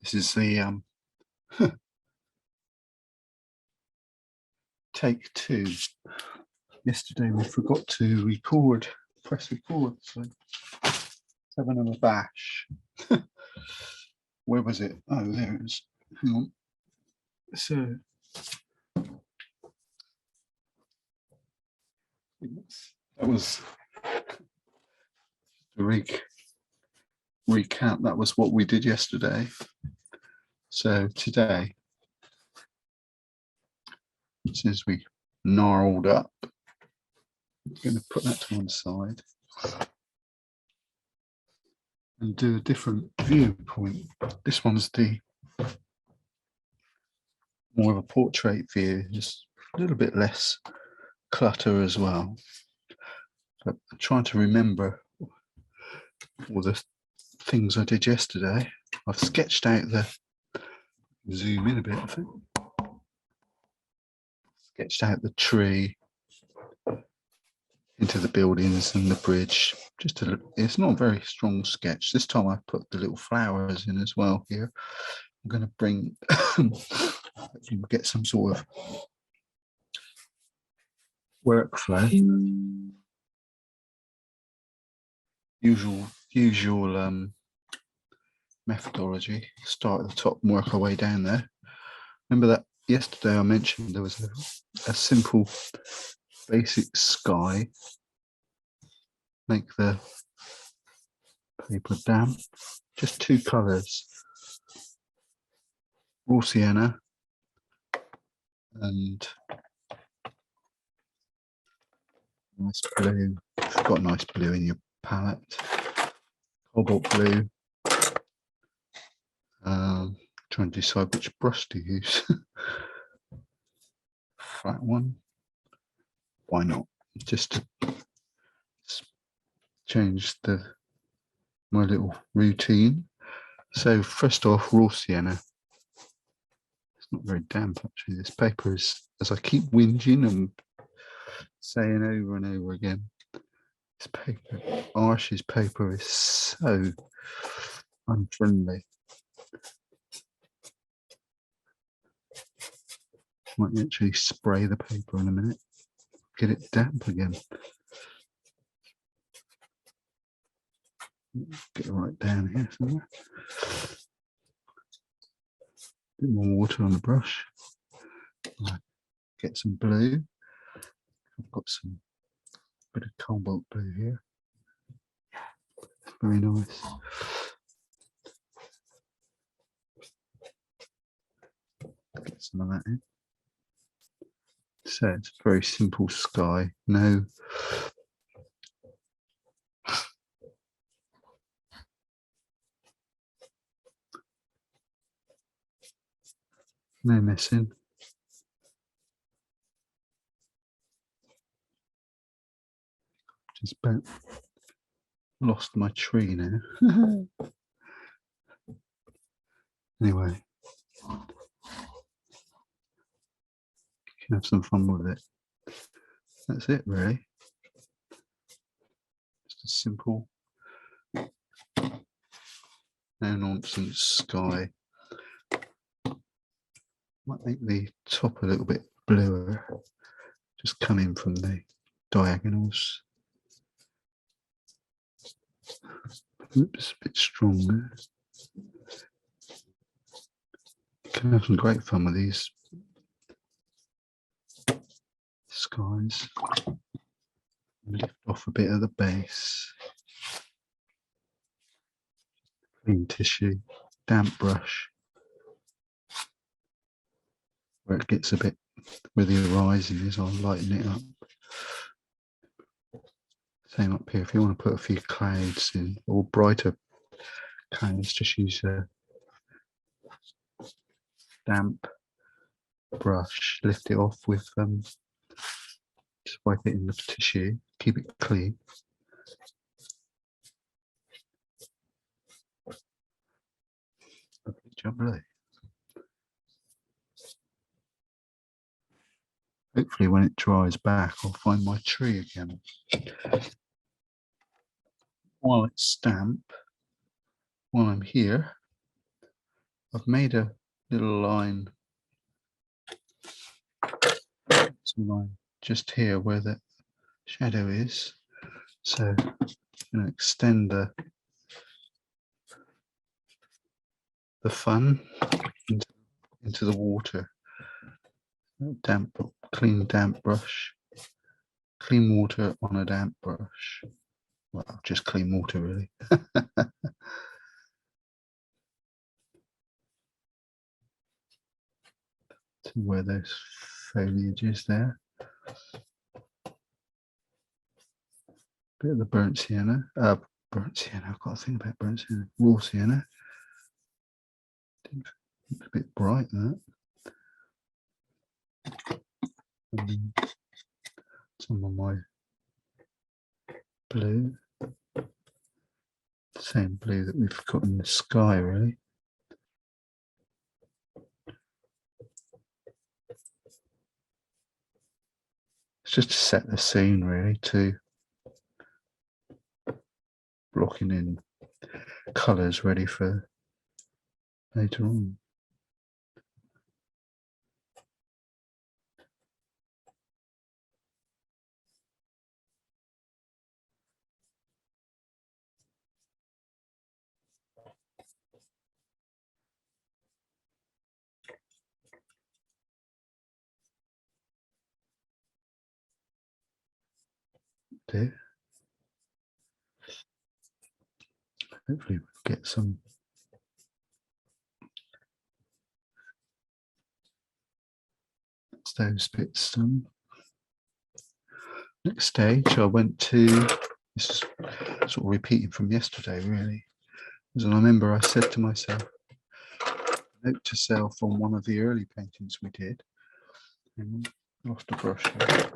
This is the take two. Yesterday we forgot to press record, so let's have another bash. Where was it? Oh, there it is. Hang on. So that was the recap. That was what we did yesterday. So today, since we gnarled up, I'm going to put that to one side and do a different viewpoint. This one's the more of a portrait view. It's a little bit less clutter as well. But I'm trying to remember all the things I did yesterday. I've sketched out the, zoom in a bit, I think. Sketched out the tree into the buildings and the bridge. Just a little, it's not a very strong sketch. This time I put the little flowers in as well here. I'm going to bring, hopefully we'll get some sort of workflow. Usual methodology. Start at the top and work our way down there. Remember that yesterday I mentioned there was a simple basic sky. Make the paper damp. Just two colours. Raw sienna and nice blue. If you've got nice blue in your palette. Cobalt blue. Trying to decide which brush to use. Flat one. Why not? Just to change my little routine. So first off, raw sienna. It's not very damp actually. This paper is, as I keep whinging and saying over and over again, this paper, Archie's paper, is so unfriendly. Might actually spray the paper in a minute, get it damp again. Get it right down here somewhere. Bit more water on the brush. Get some blue. I've got some bit of cobalt blue here. Very nice. Get some of that in. So it's a very simple sky. No messing. Just about lost my tree now. Anyway, you can have some fun with it. That's it really. Just a simple, no nonsense sky. Might make the top a little bit bluer, just coming from the diagonals. Oops, a bit stronger. You can have some great fun with these skies. Lift off a bit of the base. Clean tissue, damp brush. Where it gets a bit, where the horizon is, I'll lighten it up. Same up here. If you want to put a few clouds in, or brighter clouds, just use a damp brush. Lift it off with, just wipe it in the tissue. Keep it clean. Lovely job, really. Hopefully when it dries back, I'll find my tree again. While it's damp, while I'm here, I've made a little line, just here where the shadow is. So I'm going to extend the fun into the water. Damp, clean damp brush. Clean water on a damp brush. Well, just clean water really. To where those foliage is there. Bit of the burnt sienna. Burnt sienna, I've got to think about burnt sienna. Raw sienna. Looks a bit bright, that. Some of my blue. Same blue that we've got in the sky, really. It's just to set the scene, really, to blocking in colours ready for later on. There. Hopefully we'll get some those bits done. Next stage I went to, this is sort of repeating from yesterday really, because I remember I said to myself, note to self on one of the early paintings we did, and lost a brush here.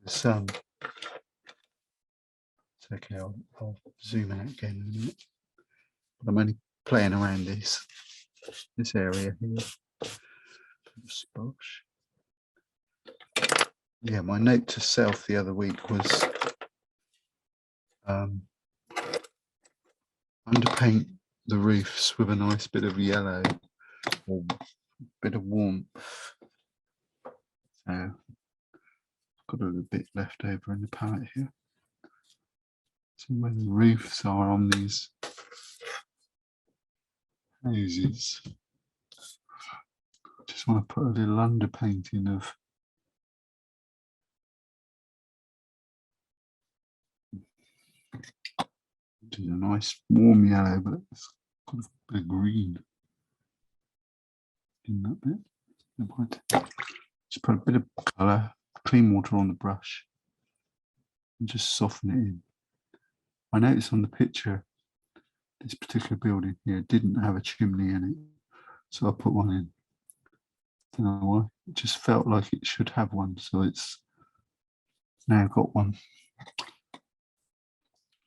The sun. It's okay, I'll zoom out again in a minute. But I'm only playing around this area here. Splash. Yeah, my note to self the other week was underpaint the roofs with a nice bit of yellow or bit of warmth. So I've got a little bit left over in the palette here. So where the roofs are on these houses, I just want to put a little underpainting of which is a nice warm yellow, but it's got a bit of green in that bit. Just put a bit of colour, clean water on the brush, and just soften it in. I noticed on the picture, this particular building here didn't have a chimney in it, so I put one in. Don't know why. It just felt like it should have one, so it's now got one.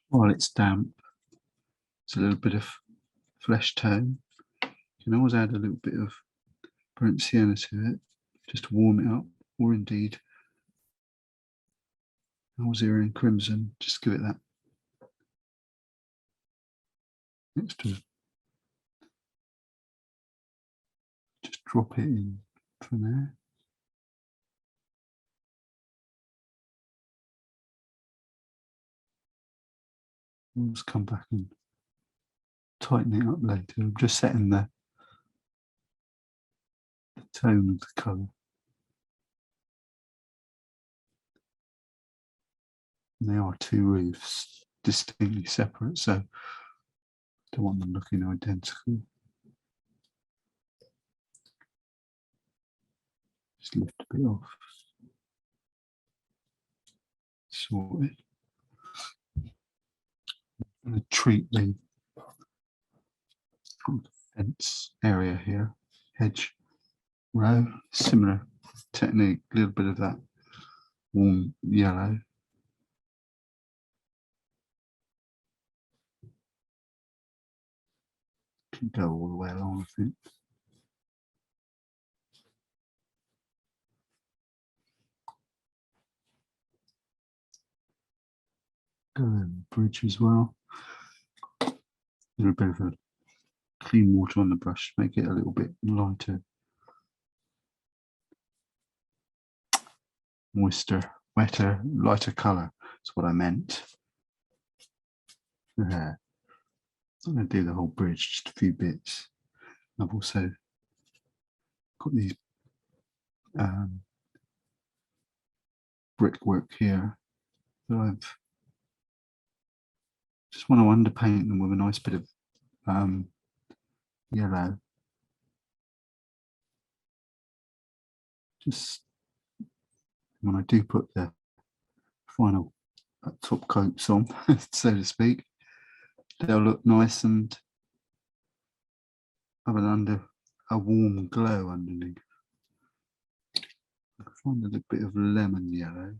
While it's damp, it's a little bit of flesh tone. You can always add a little bit of burnt sienna to it, just to warm it up, or indeed alizarin crimson, just give it that extra. Just drop it in for now. We'll just come back and tighten it up later. I'm just setting the tone of the colour. And they are two roofs, distinctly separate, so I don't want them looking identical. Just lift a bit off. Sorted. I'm going to treat the fence area here, hedge row, similar technique, a little bit of that warm yellow. Can go all the way along, I think. Go over the bridge as well. A little bit of a clean water on the brush, make it a little bit lighter. Moister, wetter, lighter colour is what I meant. There. I'm going to do the whole bridge, just a few bits. I've also got these brickwork here that I've just want to underpaint them with a nice bit of yellow. Just when I do put the final top coats on, so to speak, they'll look nice and have a warm glow underneath. I find a little bit of lemon yellow.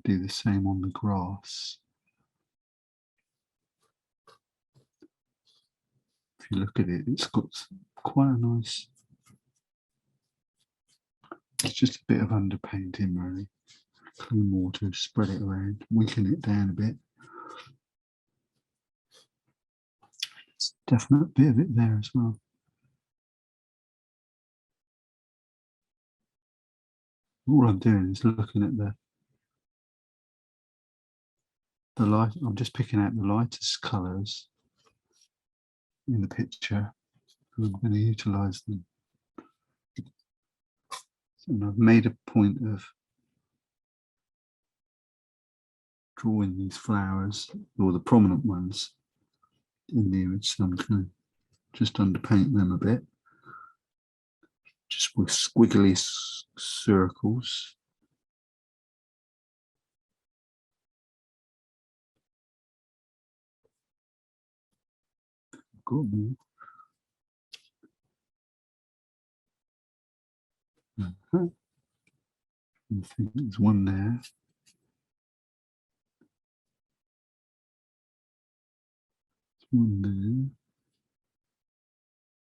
Do the same on the grass. If you look at it, it's got quite a nice. It's just a bit of underpainting, really. Clean water, spread it around, weaken it down a bit. It's a definite bit of it there as well. All I'm doing is looking at the light. I'm just picking out the lightest colours in the picture. I'm going to utilise them. And I've made a point of drawing these flowers, or the prominent ones, in the image. So I'm going to just underpaint them a bit, just with squiggly circles. Got more. I think there's one there. There's one there.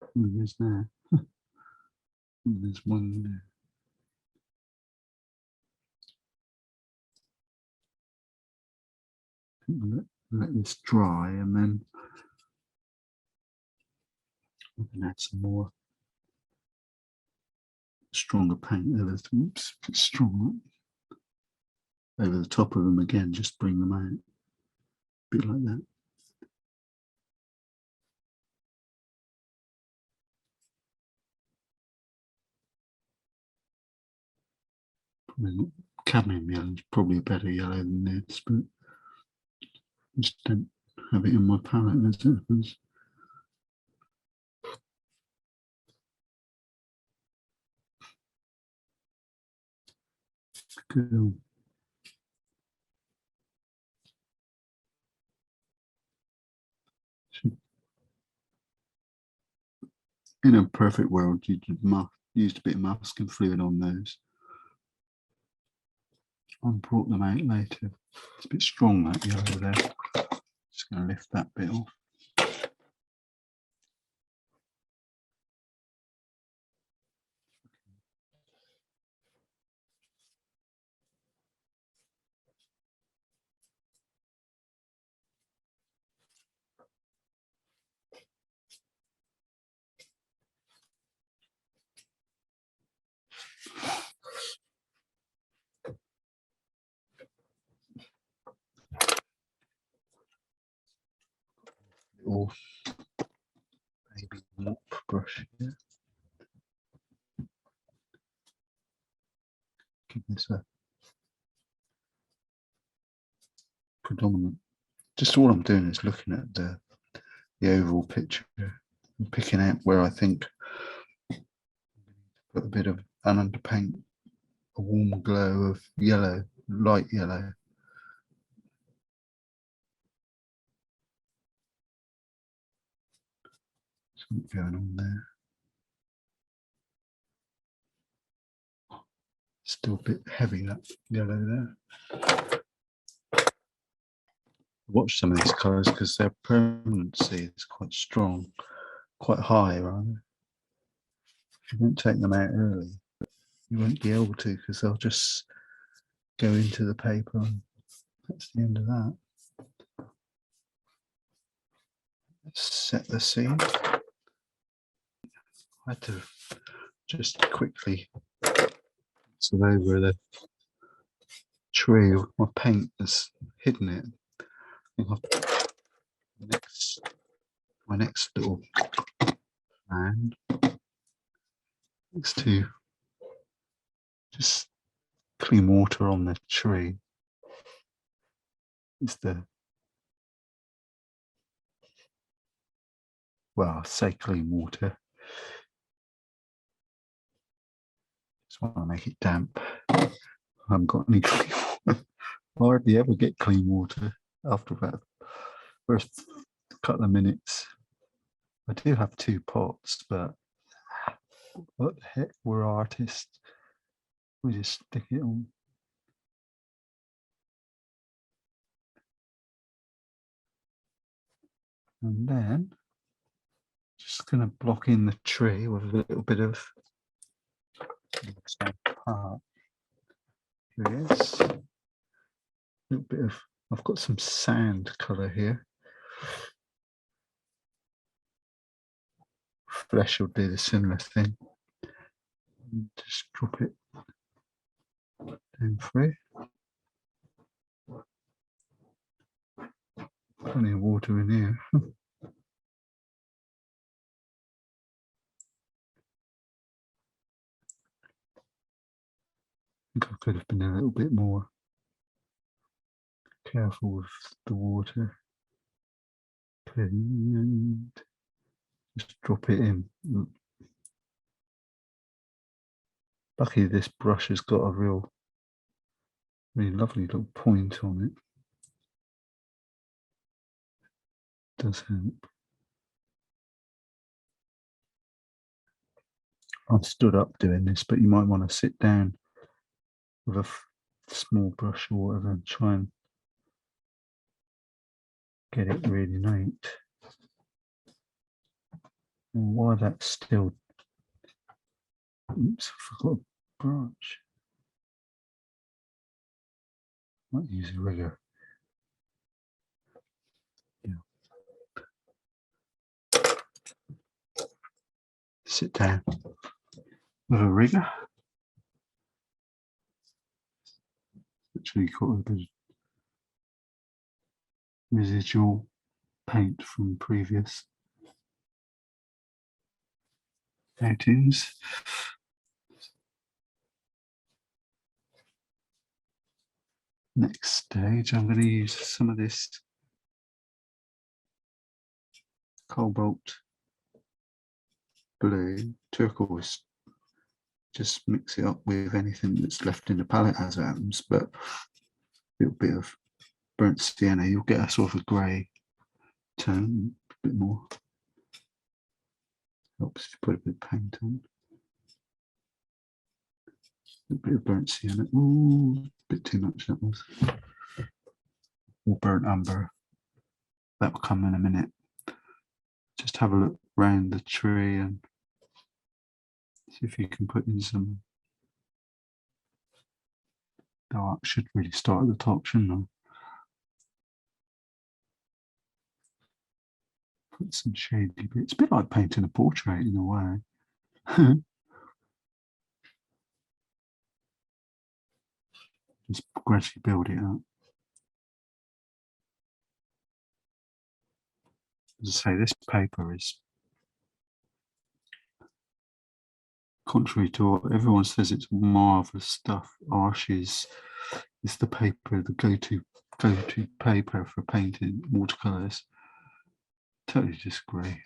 Oh, there's there. There's one there. I'll let this dry, and then we can add some more stronger paint over over the top of them again, just bring them out a bit like that. Cadmium yellow is probably a better yellow than this, but I just don't have it in my palette as it happens. Good. In a perfect world, you'd used a bit of masking fluid on those and brought them out later. It's a bit strong, that yellow there. Just going to lift that bit off. Little baby mop brush here. Give this a predominant. Just all I'm doing is looking at the overall picture and picking out where I think put a bit of an underpaint, a warm glow of yellow, light yellow. Something going on there. Still a bit heavy, that yellow there. Watch some of these colours because their permanency is quite strong, quite high, rather. If you don't take them out early, you won't be able to, because they'll just go into the paper, and that's the end of that. set the scene. I had to just quickly so over the tree. My paint has hidden it. I think my next little plan is to just clean water on the tree. It's well, I say clean water. Just want to make it damp. I haven't got any clean water. I hardly ever get clean water after about the first couple of minutes. I do have 2 pots, but what the heck, we're artists. We just stick it on. And then just going to block in the tree with a little bit of part. Here it is. A little bit of, I've got some sand colour here. Flesh will do the similar thing. And just drop it down through. Plenty of water in here. I think I could have been a little bit more careful with the water. And just drop it in. Luckily this brush has got a really lovely little point on it. Does help. I've stood up doing this, but you might want to sit down with a small brush or whatever and try and get it really neat. And while that's still, oops, I forgot a branch. Might use a rigger. Yeah. Sit down with a rigger. Actually got a bit of residual paint from previous outings. Next stage, I'm going to use some of this cobalt blue, turquoise. Just mix it up with anything that's left in the palette as it happens, but a little bit of burnt sienna, you'll get a sort of a grey tone, a bit more. Helps if you put a bit of paint on. A bit of burnt sienna. Ooh, a bit too much that was. Or burnt umber. That will come in a minute. Just have a look round the tree and see if you can put in some dark. Should really start at the top, shouldn't I? Put some shady bits. A bit like painting a portrait in a way. Just gradually build it up. As I say, this paper is, contrary to what everyone says, it's marvellous stuff. Arches is the paper, the go-to paper for painting watercolours. Totally disagree.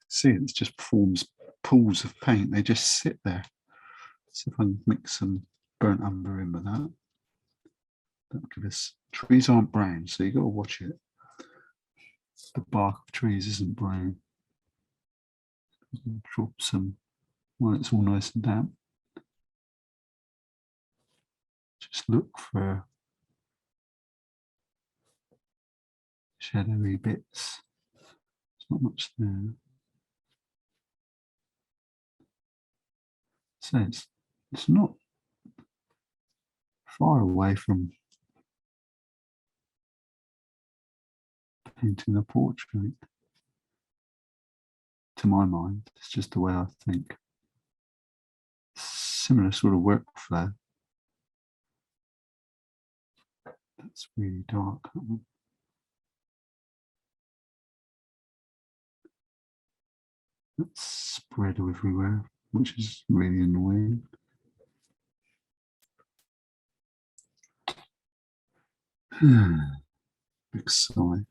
See, it just forms pools of paint. They just sit there. So if I can mix some burnt umber in with that, that'll give us. Trees aren't brown, so you got to watch it. The bark of trees isn't brown. Drop some while it's all nice and damp. Just look for shadowy bits. There's not much there. So it's not far away from painting a portrait. To my mind, it's just the way I think. Similar sort of workflow. That's really dark. That one. That's spread everywhere, which is really annoying. Big sigh.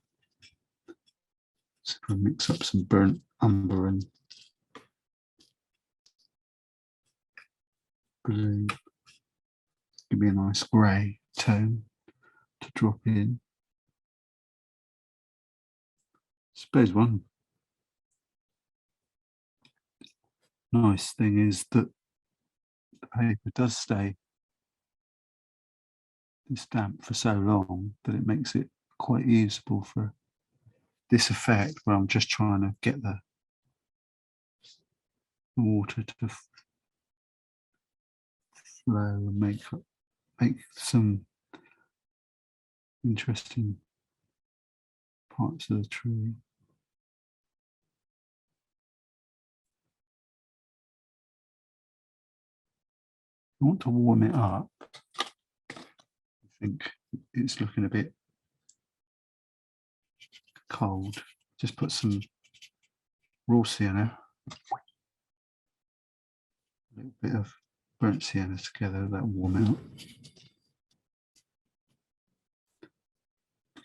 So if I mix up some burnt umber and blue, give me a nice grey tone to drop in. I suppose one nice thing is that the paper does stay this damp for so long that it makes it quite usable for this effect where I'm just trying to get the water to flow and make some interesting parts of the tree. I want to warm it up. I think it's looking a bit cold. Just put some raw sienna, a little bit of burnt sienna together, that'll warm it up.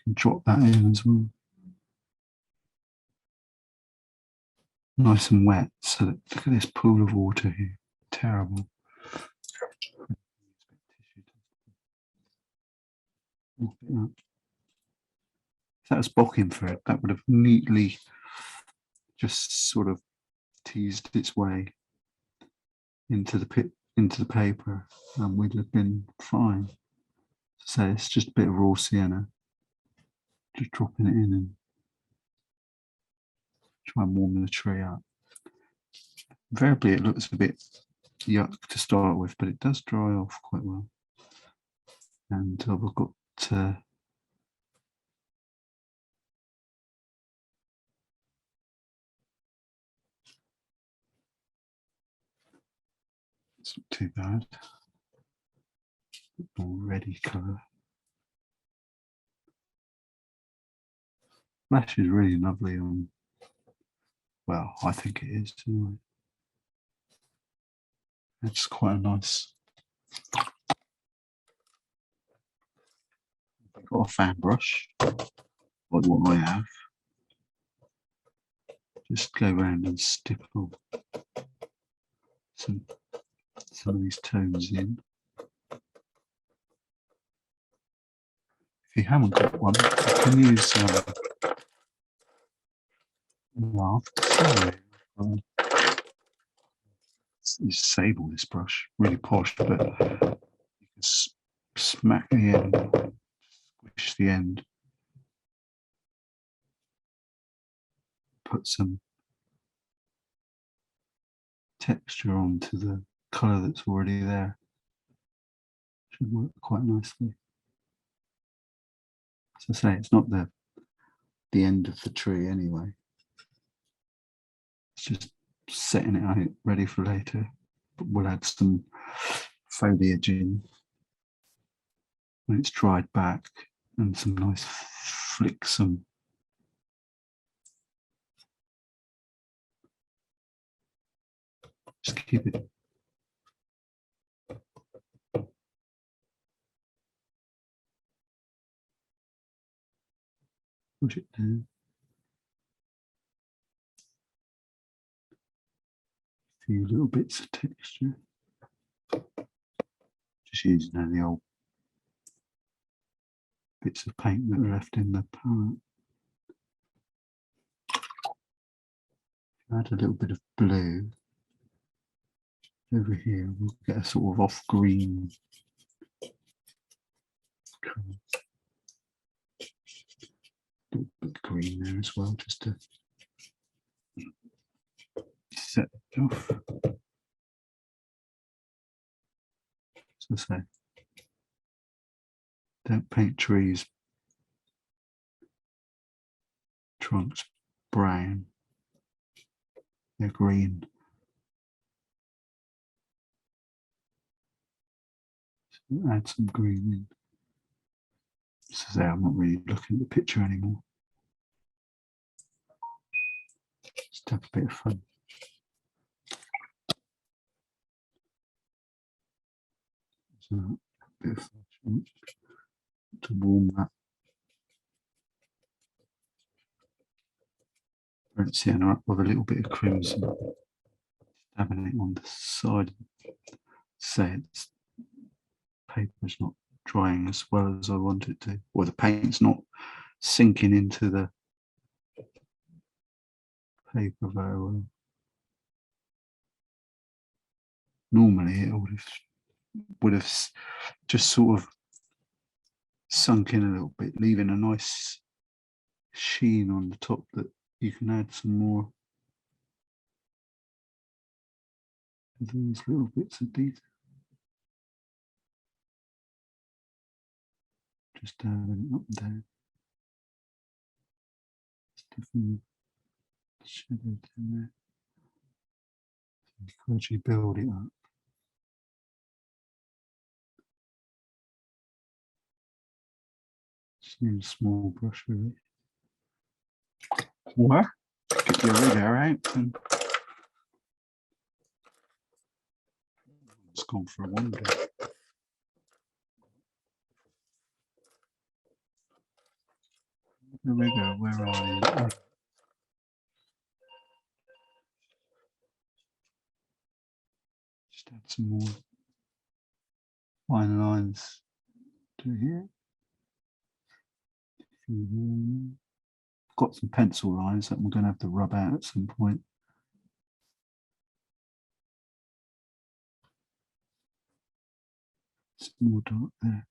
And drop that in as well. Nice and wet, so that, look at this pool of water here. Terrible. If that was bocking for it, that would have neatly just sort of teased its way into the paper, and we'd have been fine. So it's just a bit of raw sienna, just dropping it in and try and warm the tree up. Invariably, it looks a bit yuck to start with, but it does dry off quite well. And I've got it's not too bad. Already colour. Flash is really lovely on. Well, I think it is anyway. It's quite a nice. I've got a fan brush, like what I have. Just go around and stipple some of these tones in. If you haven't got one, you can use it's sable, this brush, really posh, but you can smack the end, squish the end, put some texture onto the colour that's already there. Should work quite nicely. As I say, it's not the end of the tree anyway. It's just setting it out ready for later. But we'll add some foliage in when it's dried back, and some nice flicks, just keep it push it down. A few little bits of texture. Just using any old bits of paint that are left in the palette. Add a little bit of blue over here. We'll get a sort of off green colour. A little bit of green there as well, just to set it off. As I say, don't paint trees trunk's brown. They're green. So add some green in. So there, I'm not really looking at the picture anymore. Just have a bit of fun. So a bit of fun to warm that burnt sienna up with a little bit of crimson. Dabbing it on the side. Say it's paper's not drying as well as I want it to, or the paint's not sinking into the paper very well. Normally it would have just sort of sunk in a little bit, leaving a nice sheen on the top that you can add some more of these little bits of detail. Just dabbing it up there. Different shadows in there. You gradually build it up. Just need a small brush really. What? Get your rigger out and it's gone for a wander. The rigger, where are you? Oh. Just add some more fine lines to here. Got some pencil lines that we're going to have to rub out at some point. Some more dark there.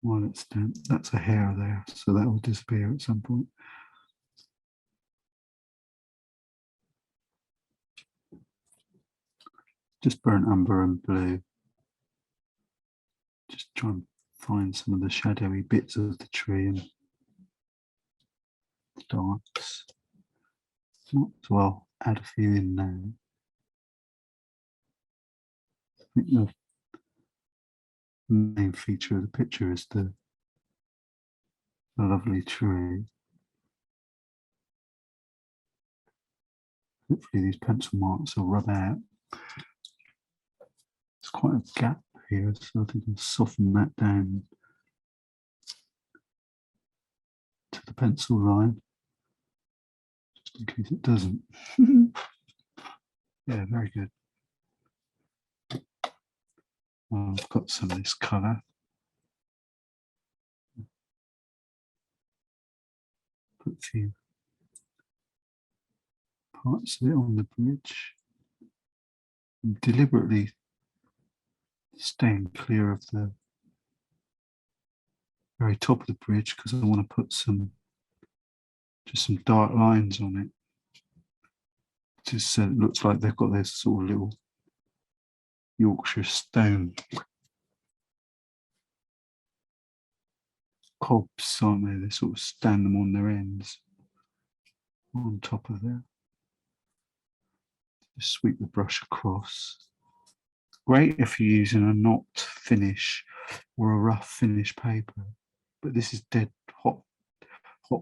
While it's damp, that's a hair there, so that will disappear at some point. Just burnt umber and blue. Just try and find some of the shadowy bits of the tree and the darks. Might as well add a few in now. I think the main feature of the picture is the lovely tree. Hopefully these pencil marks will rub out. There's quite a gap here, so I think I'll soften that down to the pencil line, just in case it doesn't. Yeah, very good. Well, I've got some of this colour. Put a few parts of it on the bridge. I'm deliberately staying clear of the very top of the bridge because I want to put just some dark lines on it. Just so it looks like they've got this sort of little Yorkshire stone cobs, aren't they? They sort of stand them on their ends on top of there. Just sweep the brush across. Great if you're using a not finish or a rough finish paper, but this is dead hot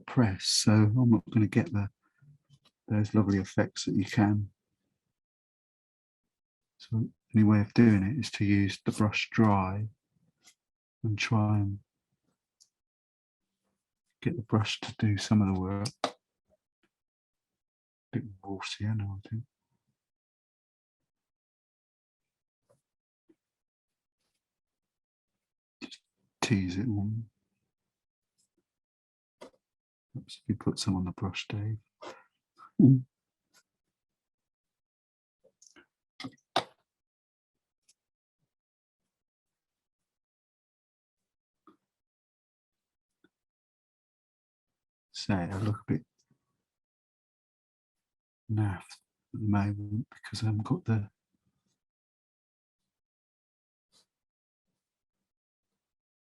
press, so I'm not going to get those lovely effects that you can. So the only way of doing it is to use the brush dry and try and get the brush to do some of the work. A bit more sienna, I think. Just tease it on. Perhaps if you put some on the brush, Dave. So I look a bit naff at the moment because I haven't got the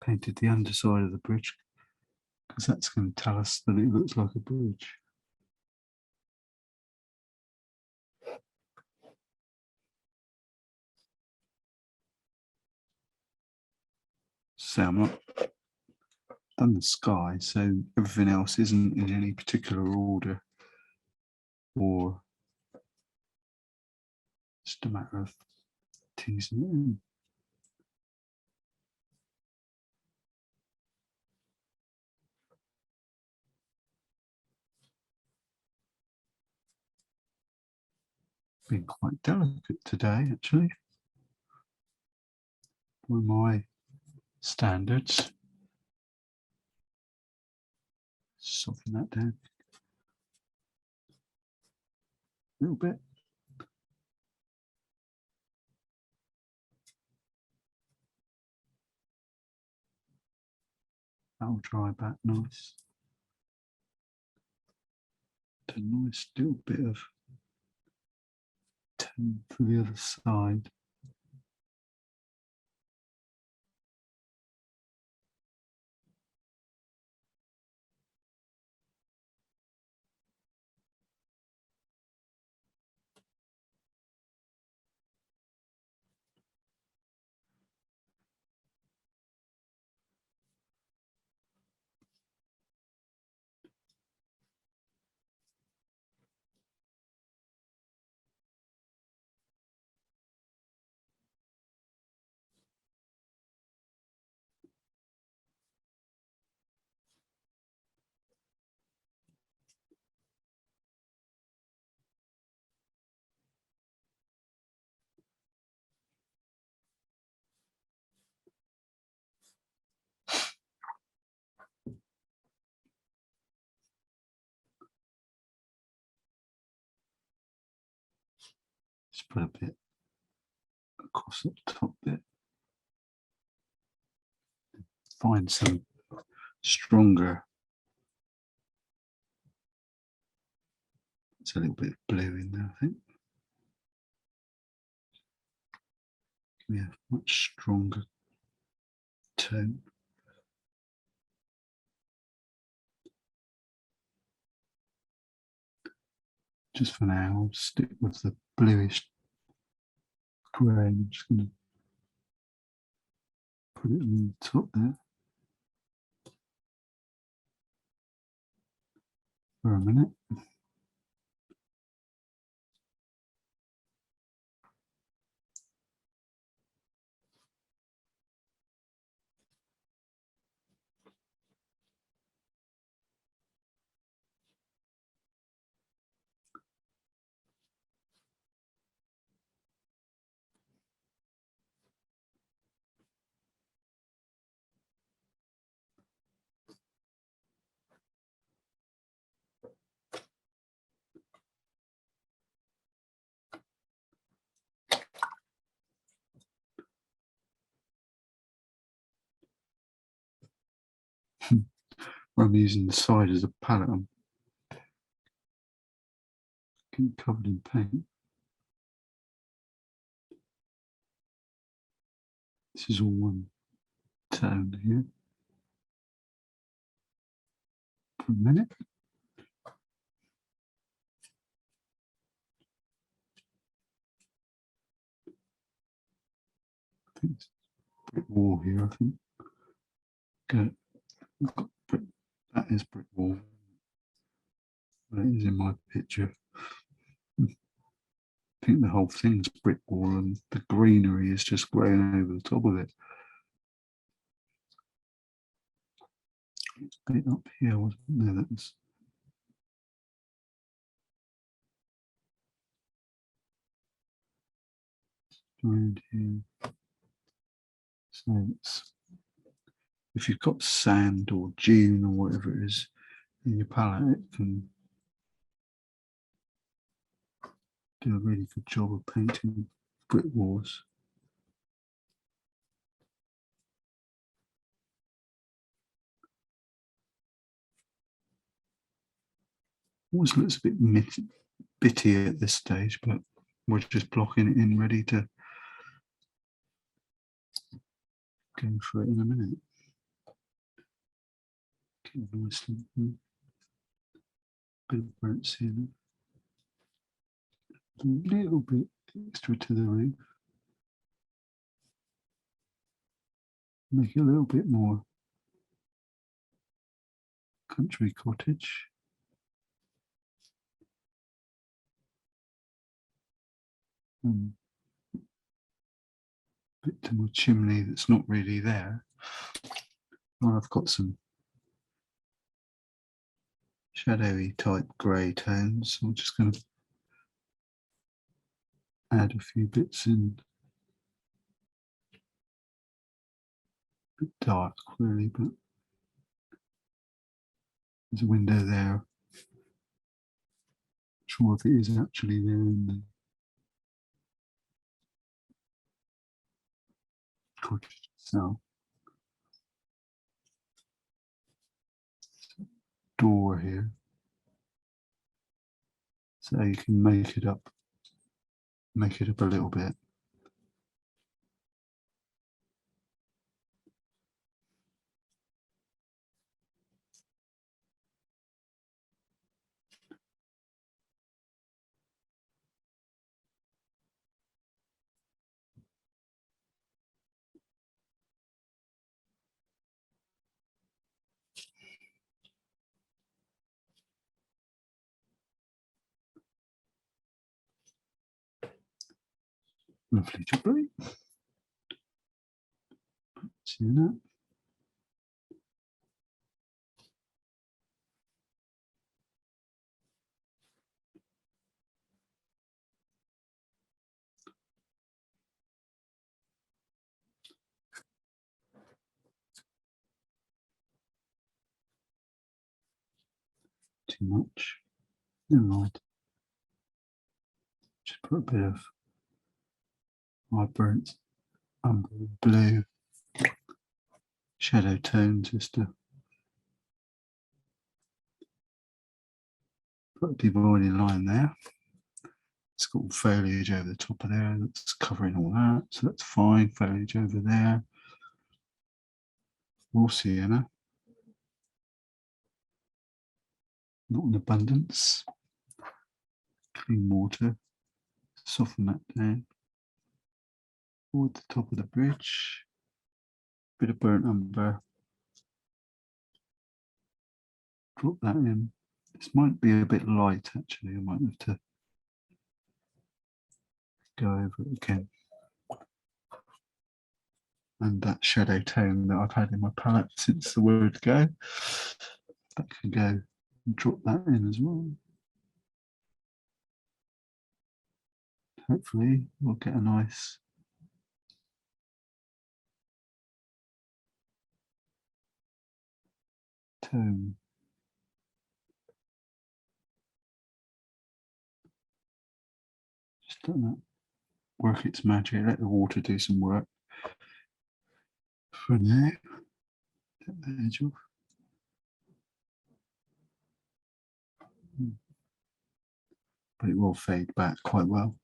painted the underside of the bridge. because that's going to tell us that it looks like a bridge. So I'm not done the sky, so everything else isn't in any particular order, or just a matter of teasing it in. Been quite delicate today, actually, by my standards. Soften that down a little bit. That'll dry back nice. A nice little bit of tone for the other side. Just put a bit across the top bit. Find some stronger. It's a little bit of blue in there, I think. We have much stronger tone. Just for now, I'll stick with the bluish grey. I'm just going to put it on the top there for a minute. I'm using the side as a palette. I'm getting covered in paint. This is all one tone here. For a minute. I think it's brick wall here, I think. Good. I've got brick. That is brick wall. That is in my picture. I think the whole thing's brick wall and the greenery is just growing over the top of it. It's a bit up here, wasn't there? That was around here. So it's, if you've got sand or dune or whatever it is in your palette, it can do a really good job of painting brick walls. Always looks a bit bitty at this stage, but we're just blocking it in, ready to go for it in a minute. Get a nice bit of burnt sienna. A little bit extra to the roof. Make it a little bit more country cottage. And a bit to my chimney that's not really there. Well, I've got some shadowy type grey tones. I'm just going to add a few bits in. A bit dark, really, but there's a window there. Not sure if it is actually there in the cottage itself. Door here, so you can make it up a little bit. Lovely chocolate. See that? Too much. Never mind. Just put a bit of vibrant umber blue shadow tone just to put a dividing line there. It's got foliage over the top of there that's covering all that, so that's fine. Foliage over there. Raw sienna. Not in abundance. Clean water. Soften that down. Toward the top of the bridge. Bit of burnt umber. Drop that in. This might be a bit light actually. I might have to go over it again. And that shadow tone that I've had in my palette since the word go, that can go and drop that in as well. Hopefully we'll get a nice tone. Just let that work its magic, let the water do some work. For now, take the edge off. But it will fade back quite well.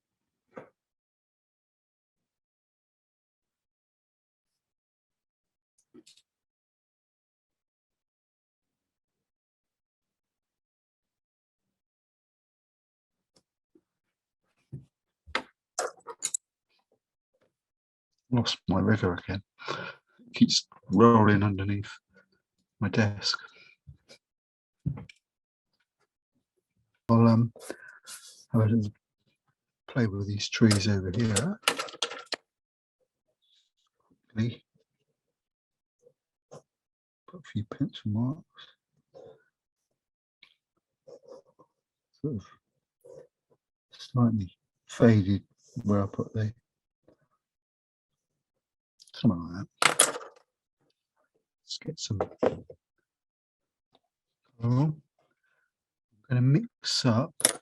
Lost my river again. It keeps rolling underneath my desk. I'll have a little play with these trees over here. Put a few pencil marks. Sort of slightly faded where I put the something like that. Let's get some. I'm going to mix up this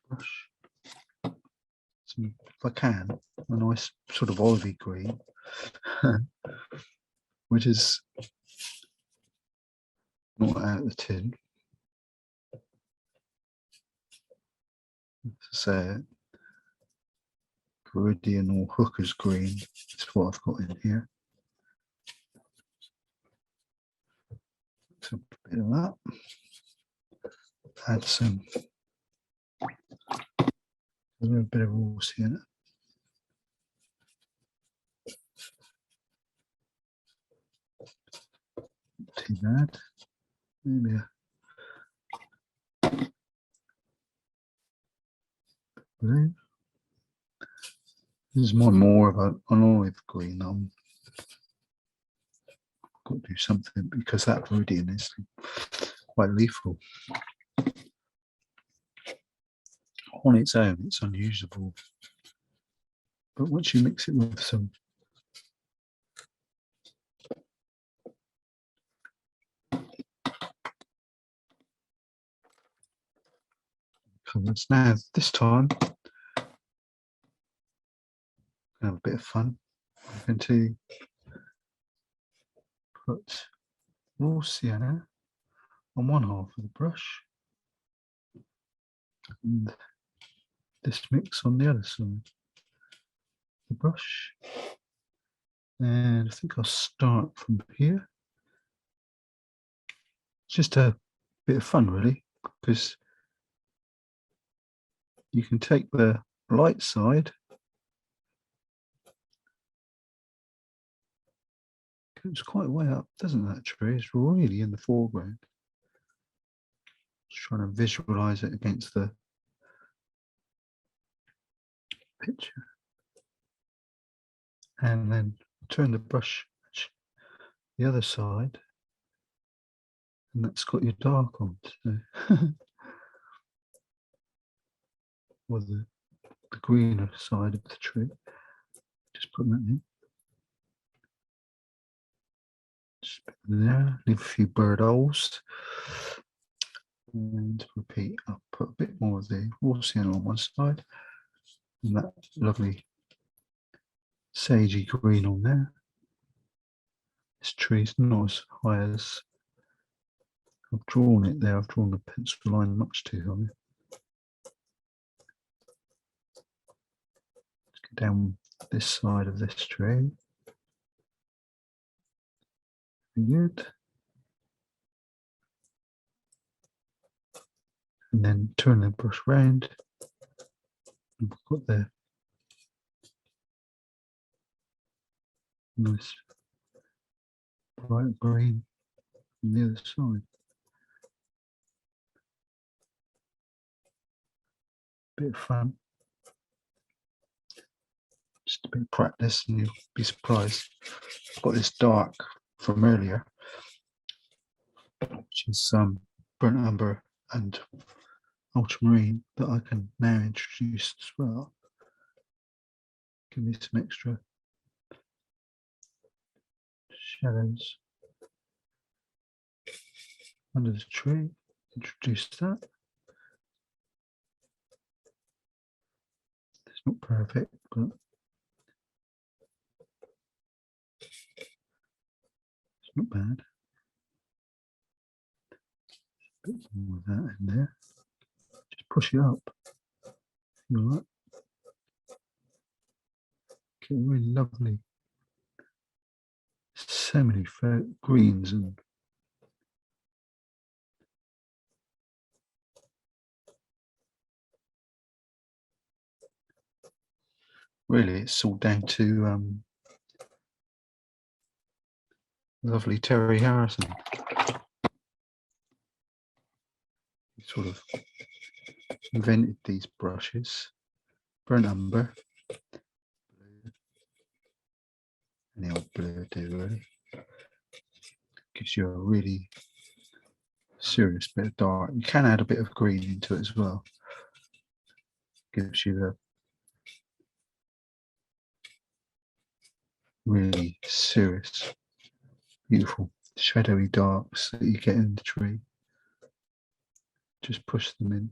brush. Some, if I can, a nice sort of olivey green, which is not out of the tin. To say it, Viridian or Hooker's green is what I've got in here. So a bit of that. Add some, a little bit of raw sienna. Not too bad. Maybe a blue. This is more of an olive green. Got to do something because that Viridian is quite lethal. On its own, it's unusable. But once you mix it with some colours. Now, this time, have a bit of fun. I'm going to put raw sienna on one half of the brush and this mix on the other side of the brush. And I think I'll start from here. It's just a bit of fun, really, because you can take the light side, goes quite a way up, doesn't that tree? It's really in the foreground. Just trying to visualize it against the picture. And then turn the brush the other side, and that's got your dark on. So or the greener side of the tree. Just put that in. Just put it there, leave a few bird holes. And repeat, I'll put a bit more of the raw sienna on one side, and that lovely sagey green on there. This tree's not as high as I've drawn it there. I've drawn the pencil line much too high. Let's go down this side of this tree. Very good. And then turn the brush round. And we've got the nice bright green on the other side. Bit of fun. Just a bit of practice and you'll be surprised. I've got this dark from earlier, which is burnt umber and ultramarine that I can now introduce as well. Give me some extra shadows under the tree. Introduce that. It's not perfect, but it's not bad. A bit more of that in there. Just push it up. You like? Get really lovely. So many greens and really it's all down to lovely Terry Harrison. He sort of invented these brushes, burnt umber, blue, and the old blue too, really. Gives you a really serious bit of dark. You can add a bit of green into it as well. Gives you the really serious, beautiful, shadowy darks that you get in the tree. Just push them in.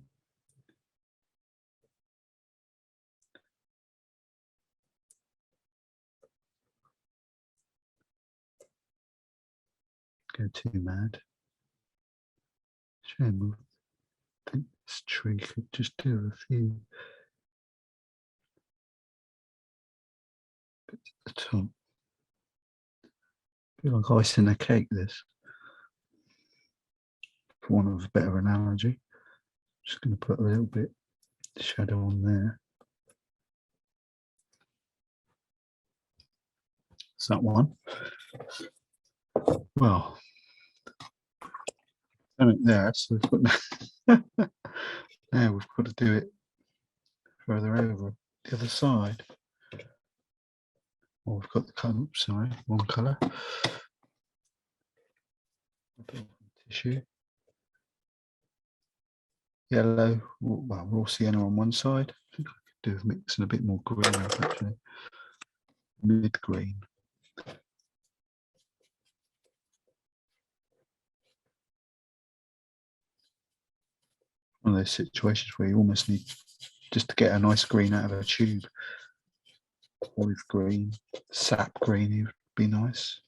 Go too mad. Shame. I think this tree could just do a few bits at the top. Feel like icing a cake, this. for want of a better analogy. Just going to put a little bit of shadow on there. It's that one. Well, done it there, so we've got now we've got to do it further over the other side. Well, we've got the colour, sorry, one colour. Tissue. Yellow, well, raw sienna on one side. I think I could do with mixing a bit more green up actually. Mid green. One of those situations where you almost need just to get a nice green out of a tube. Olive green, sap green would be nice.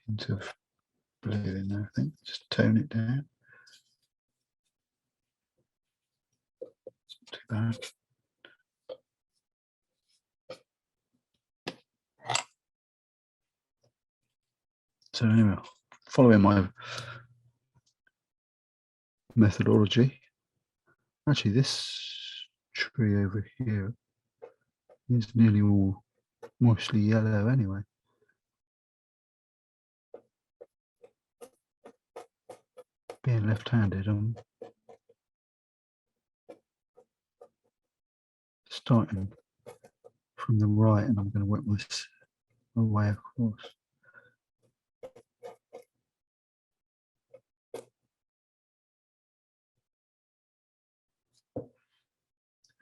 Hint of blue in there, I think. Just tone it down. It's not too bad. So anyway, following my methodology, actually this tree over here is nearly all mostly yellow anyway. Being left-handed, I'm starting from the right and I'm going to work this way across.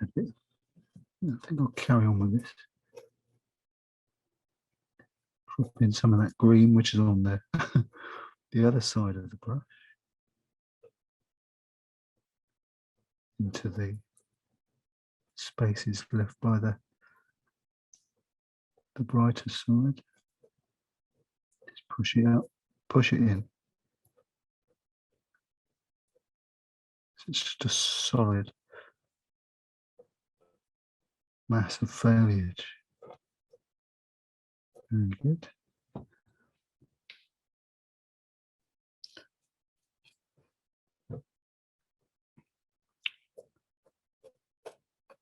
I think I'll carry on with this. Drop in some of that green which is on the other side of the brush into the spaces left by the brighter side. Just push it out, push it in. So it's just a solid mass of foliage. Very good.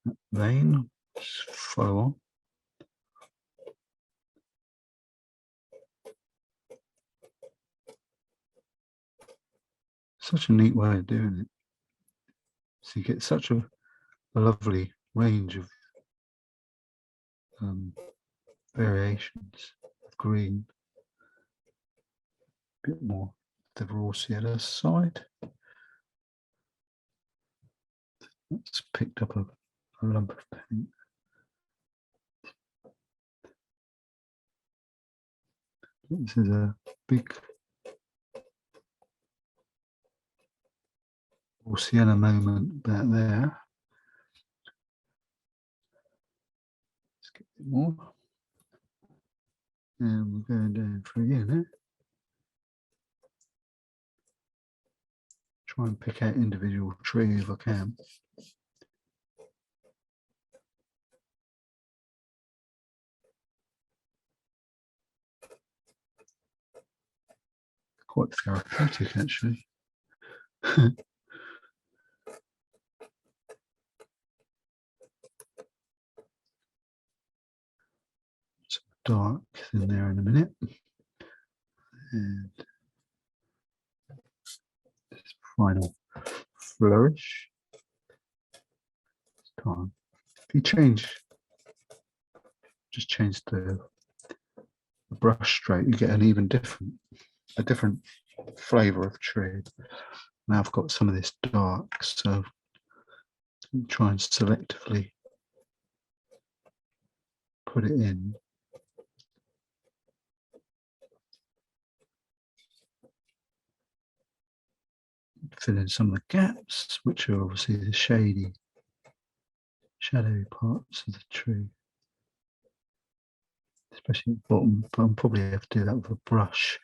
That vein, just follow on. Such a neat way of doing it. So you get such a lovely range of variations of green. A bit more the raw sienna side. That's picked up a lump of paint. This is a big raw sienna moment back there. Let's get a bit more. And we're going down for again. Try and pick out individual tree if I can. Quite therapeutic actually. Some dark in there in a minute. And this final flourish. This time. If you just change the brush stroke, you get an even different flavour of tree. Now I've got some of this dark, so try and selectively put it in. Fill in some of the gaps, which are obviously the shadowy parts of the tree, especially at the bottom, but I'll probably have to do that with a brush.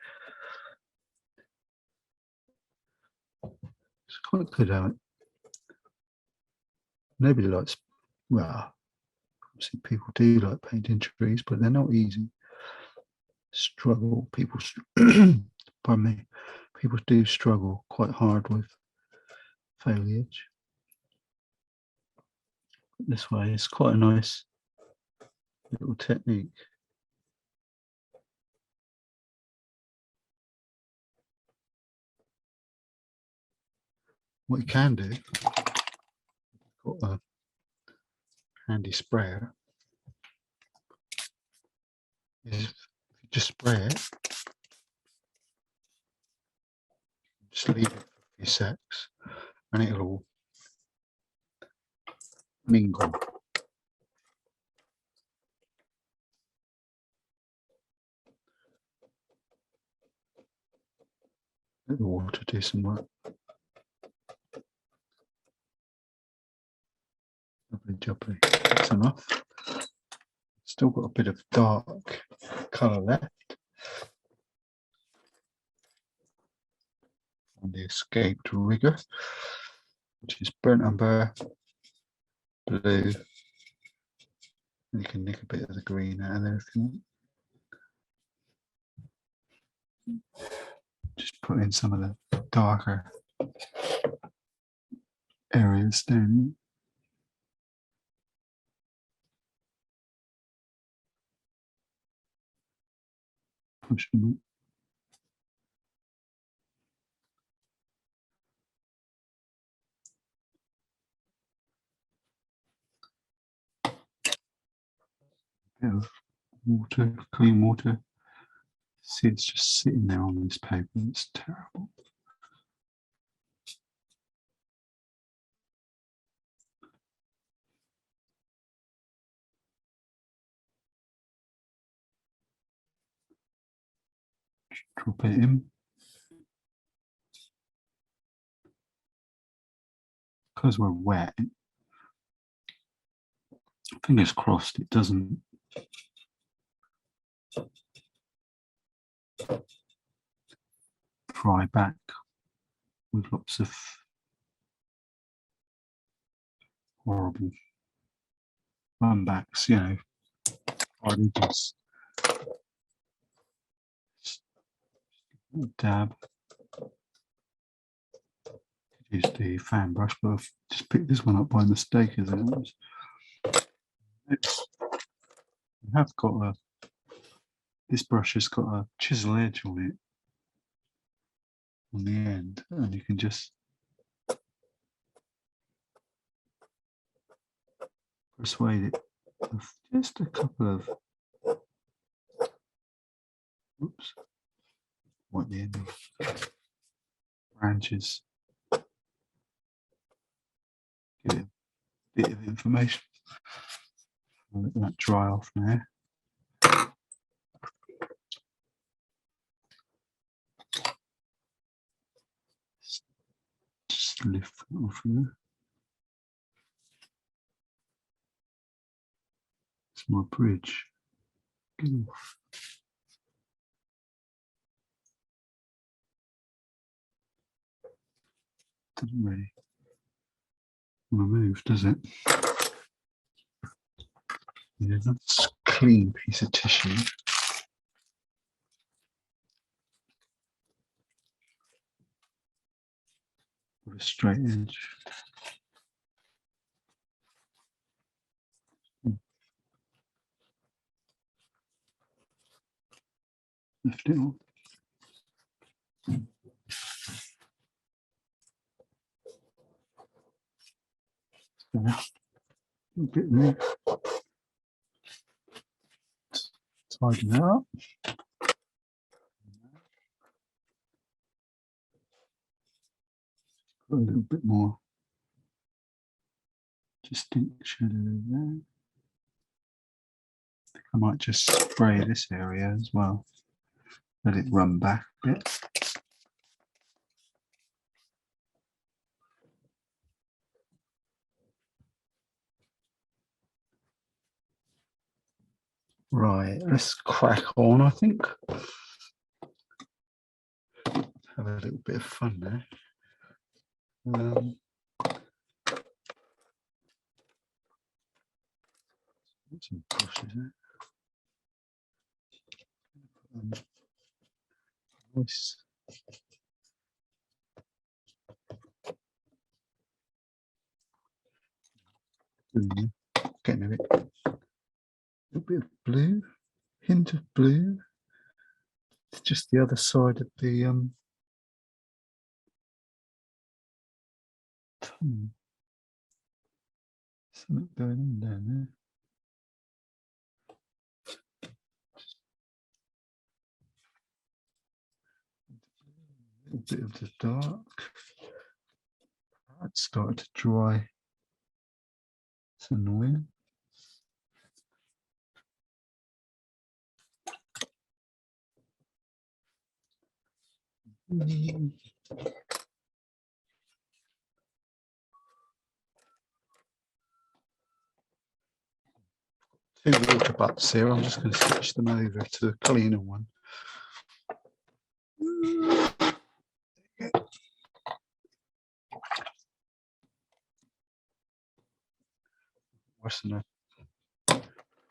It's quite good how nobody likes, well, Obviously, people do like painting trees, but they're not easy. Struggle. People, pardon me. People do struggle quite hard with foliage. This way, it's quite a nice little technique. What you can do, got a handy sprayer, is if you just spray it, just leave it for a few secs, and it'll all mingle. Let the water do some work. Lovely jubbly. That's enough. Still got a bit of dark colour left. On the escaped rigger, which is burnt umber, blue. And you can nick a bit of the green out of there if you want. Just put in some of the darker areas down here. Push them up. Bit of water, clean water. See, it's just sitting there on this paper. It's terrible. Drop it in. Because we're wet, fingers crossed it doesn't fry back with lots of horrible runbacks, you know, just dab. Use the fan brush, but I've just picked this one up by mistake as it was. I have got a, this brush has got a chisel edge on it, on the end, and you can just persuade it with just a couple of, oops, what the end of branches. Give it a bit of information. I'll let that dry off now. Just lift that off there. It's my bridge. Get off. Doesn't really want to move, does it? Yeah, that's a clean piece of tissue. With a straight edge. Lift it off. There. A bit there. Tighten that up. Put a little bit more distinct shadow there. I think I might just spray this area as well. Let it run back a bit. Right, let's crack on, I think. Have a little bit of fun there. Some brushes there. Nice. Getting a little bit of blue, hint of blue. It's just the other side of the tongue. Something going on down there. A little bit of the dark. It's started to dry. It's annoying. Two water butts here. I'm just going to switch them over to the cleaner one. Worse than a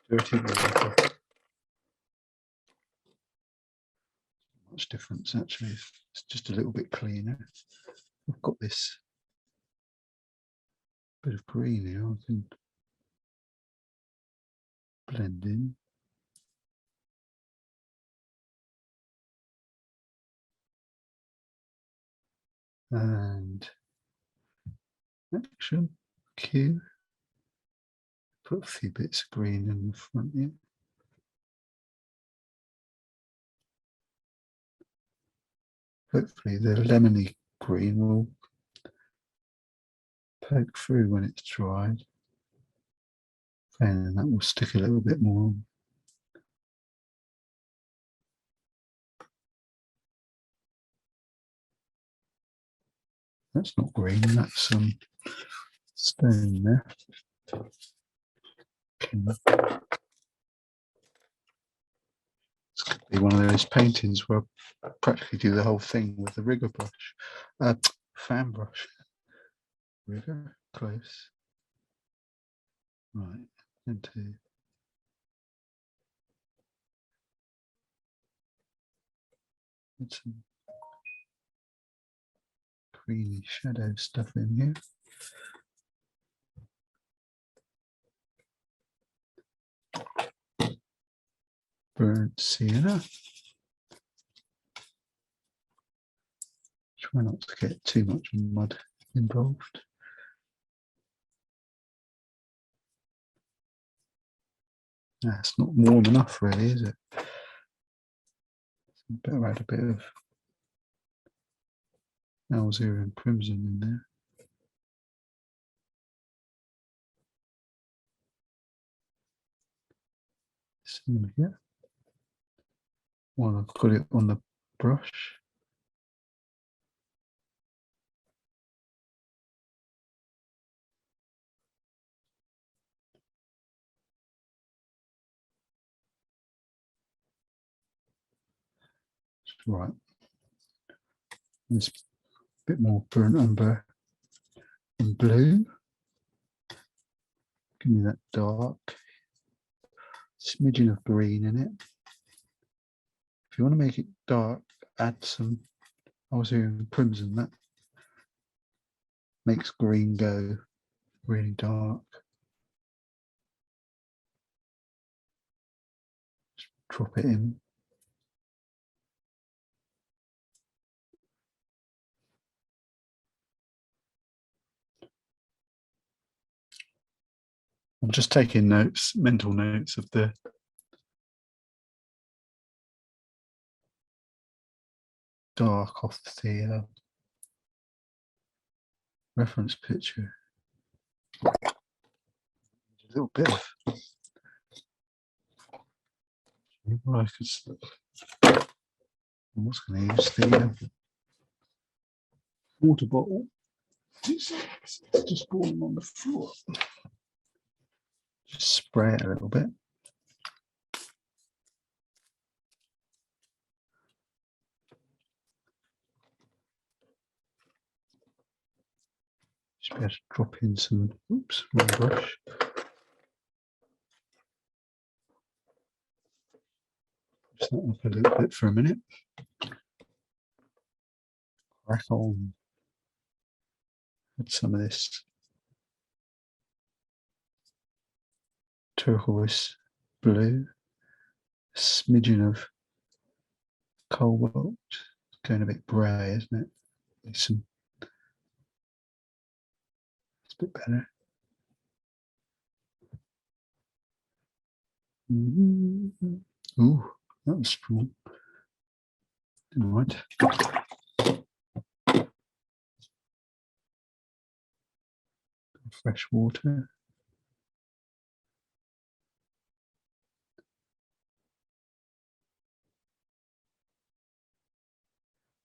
dirty water. Much difference actually. It's just a little bit cleaner. I've got this bit of green here. I can blend in. And action, cue. Put a few bits of green in the front here. Hopefully the lemony green will poke through when it's dried. And that will stick a little bit more. That's not green, that's stone there. This could be one of those paintings where I practically do the whole thing with the rigger brush, fan brush. Rigger, close. Right, into some greeny shadow stuff in here. Burnt sienna. Try not to get too much mud involved. It's not warm enough really, is it? Better add a bit of Alzerian crimson in there. Same here. While I've got it on the brush. Right. There's a bit more burnt umber in blue. Give me that dark smidgen of green in it. If you want to make it dark, add some Alzerian crimson. That makes green go really dark. Just drop it in. I'm just taking notes, mental notes of the dark off the reference picture. A little bit of I was going to use the water bottle. It's just falling on the floor. Just spray it a little bit. Just be able to drop in some, oops, wrong brush. Just that up a little bit for a minute. Crack on. Add some of this turquoise blue, a smidgen of cobalt. It's going a bit grey, isn't it? It's a bit better. Ooh, that was strong. Never mind. Fresh water.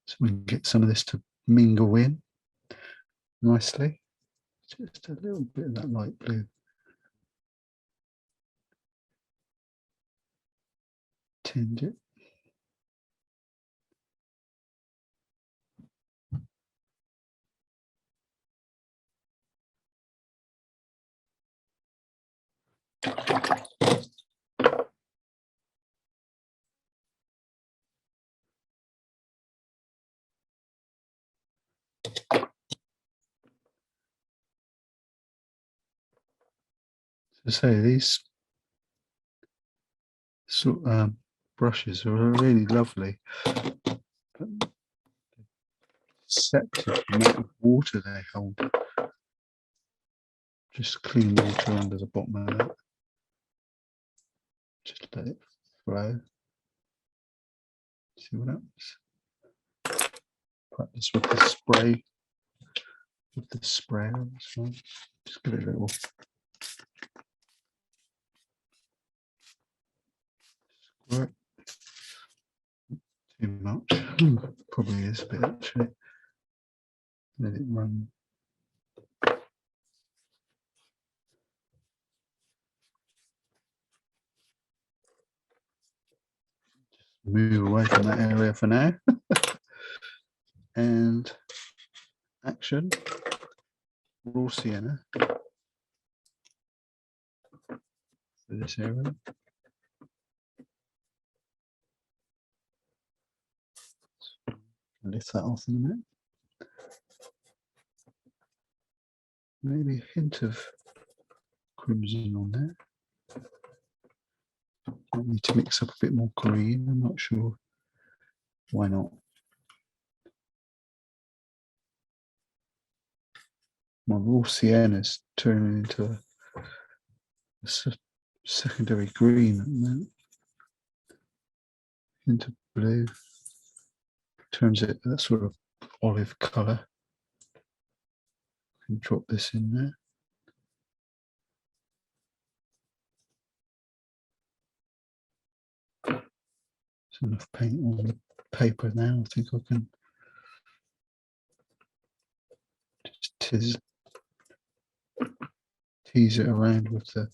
So we can get some of this to mingle in nicely. Just a little bit of that light blue. Tinge it. So these sort brushes are really lovely, but deceptive amount of water they hold. Just clean water under the bottom of that. Just let it flow. See what happens. Practice with the spray. With the sprayer, that's right. Just give it a little squirt. Too much. Probably is a bit actually. Let it run. Move away from that area for now. And action. Raw sienna for this area. Lift that off in a minute. Maybe a hint of crimson on there. I need to mix up a bit more green. I'm not sure. Why not? My raw sienna's turning into a secondary green at the moment. Into blue. Turns it that sort of olive colour. Can drop this in there. There's enough paint on the paper now. I think I can just tease it around with the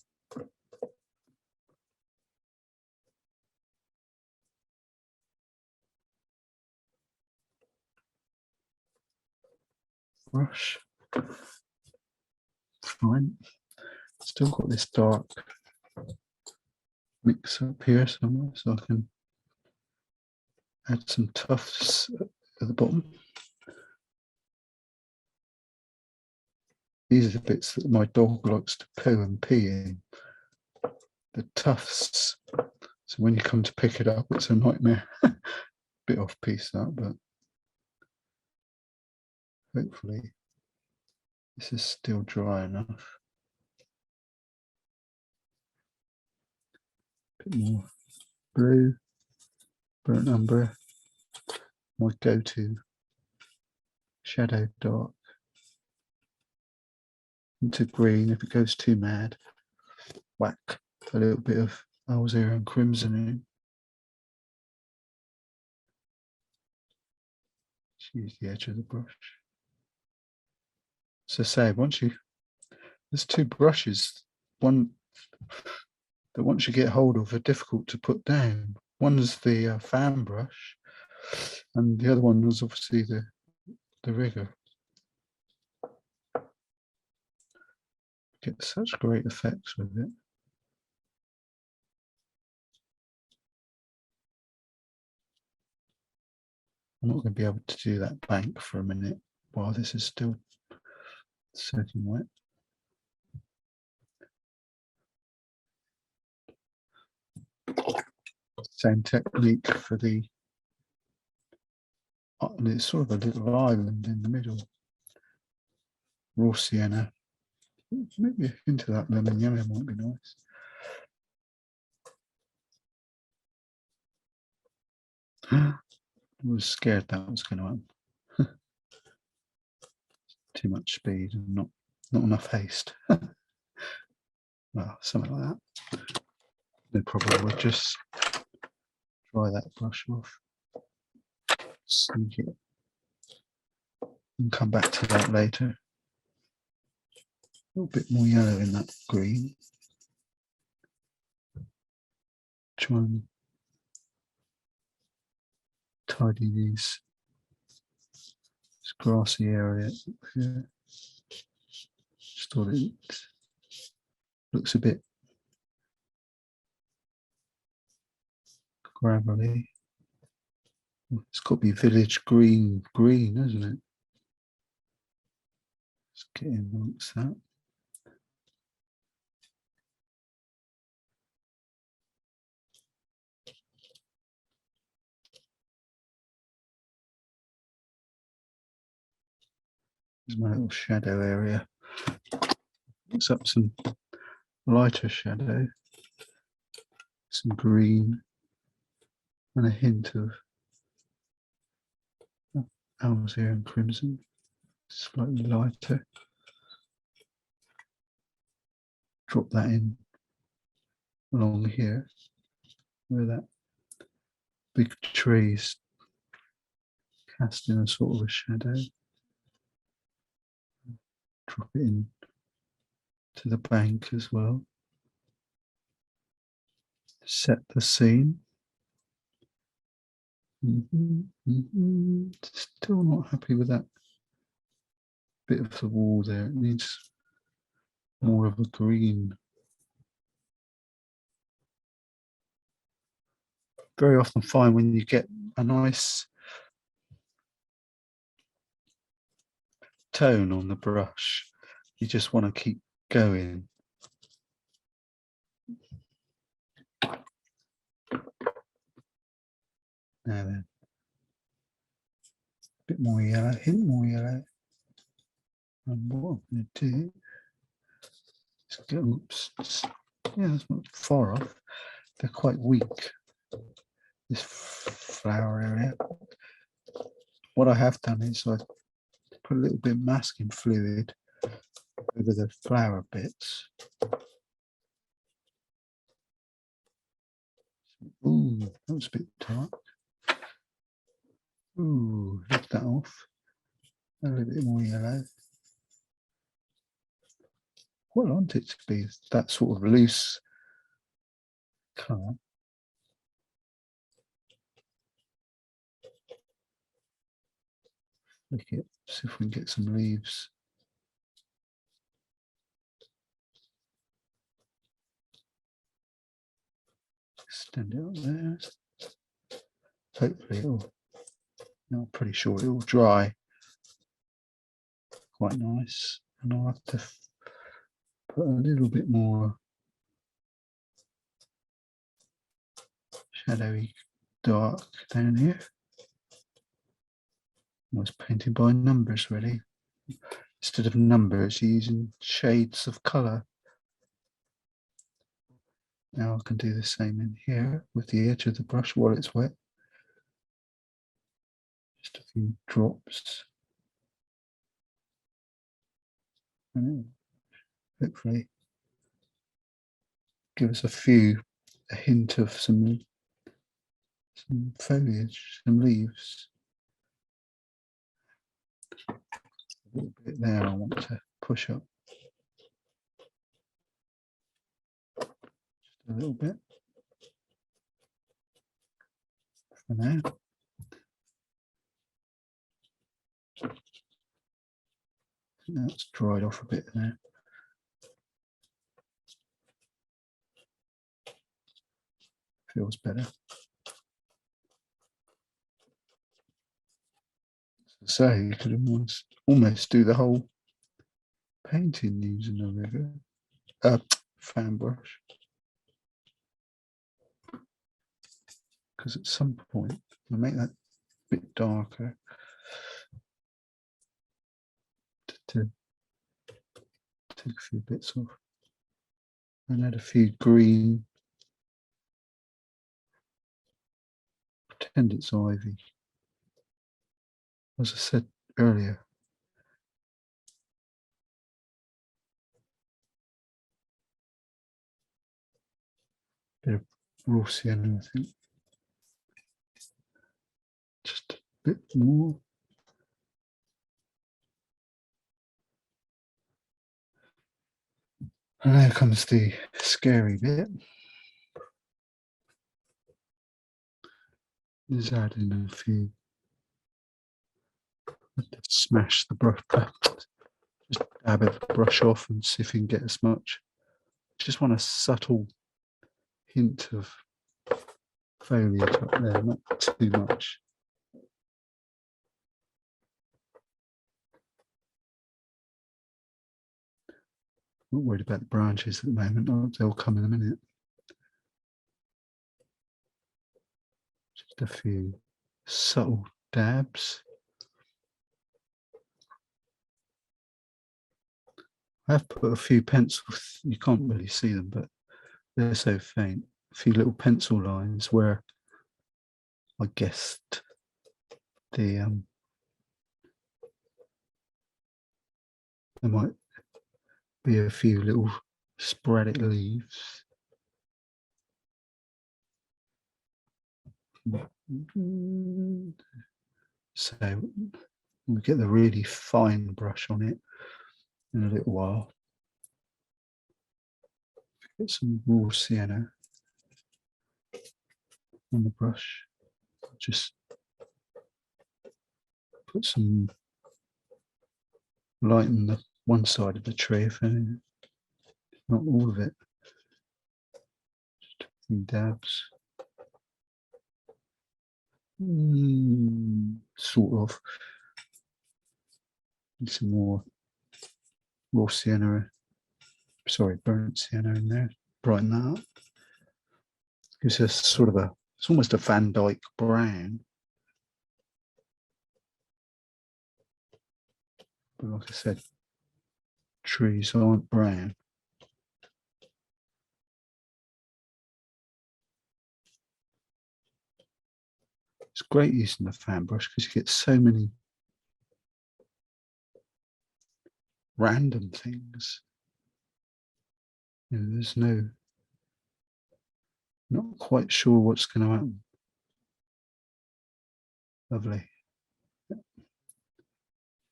brush. Fine. Still got this dark mix up here somewhere, so I can add some tufts at the bottom. These are the bits that my dog likes to poo and pee in. The tufts. So when you come to pick it up, it's a nightmare. Bit off piece that, but hopefully this is still dry enough. Bit more blue, burnt umber, my go-to shadow dark. Into green. If it goes too mad, whack a little bit of alizarin crimson in. Just use the edge of the brush. So say there's two brushes, one that once you get hold of are difficult to put down. One's the fan brush, and the other one was obviously the rigger. Get such great effects with it. I'm not going to be able to do that bank for a minute while this is still soaking wet. Same technique for the, and it's sort of a little island in the middle. Raw sienna. Maybe a hint of that lemon yellow might be nice. I was scared that was going to happen. Too much speed and not enough haste. Well, something like that. No problem. We'll just dry that brush off. Sneak it. And come back to that later. A little bit more yellow in that green. Try and tidy this grassy area here. Just thought it looks a bit gravelly. It's got to be village green, isn't it? Let's get in amongst that. There's my little shadow area. Mix up some lighter shadow, some green, and a hint of Alzian crimson, slightly lighter. Drop that in along here where that big tree's casting a sort of a shadow. Drop it in to the bank as well. Set the scene. Still not happy with that bit of the wall there. It needs more of a green. Very often find when you get a nice tone on the brush, you just want to keep going. Now then, a bit more yellow, hint more yellow. And what I'm going to do is go, oops, yeah, that's not far off. They're quite weak, this flower area. What I have done is I put a little bit of masking fluid over the flower bits. Ooh, that was a bit dark. Ooh, lift that off. A little bit more yellow. What I want it to be is that sort of loose colour. Flick it, see if we can get some leaves. Extend it up there. Hopefully it'll, no, I'm pretty sure it will dry quite nice. And I'll have to put a little bit more shadowy dark down here. I was painting by numbers really. Instead of numbers, using shades of colour. Now I can do the same in here with the edge of the brush while it's wet. Just a few drops. And hopefully give us a hint of some foliage, some leaves. A little bit there I want to push up. Just a little bit. For now. Now it's dried off a bit there. Feels better. say, you could almost do the whole painting using a river, fan brush. Because at some point, I'll make that a bit darker to take a few bits off. And add a few green. Pretend it's ivy. As I said earlier, bit of raw sienna, I think. Just a bit more. And there comes the scary bit. Is adding a few. Smash the brush, just dab the brush off and see if you can get as much. Just want a subtle hint of foliage up there, not too much. Not worried about the branches at the moment, they'll come in a minute. Just a few subtle dabs. I've put a few pencils, you can't really see them, but they're so faint. A few little pencil lines where I guessed there might be a few little sporadic leaves. So we'll get the really fine brush on it in a little while. Get some raw sienna on the brush. Just put some light on the one side of the tree, if any, not all of it. Just a few dabs. Sort of. Need some more raw sienna, sorry, burnt sienna in there. Brighten that up. Gives us sort of it's almost a Van Dyke brown. But like I said, trees aren't brown. It's great using the fan brush because you get so many random things. You know, there's not quite sure what's going to happen. Lovely.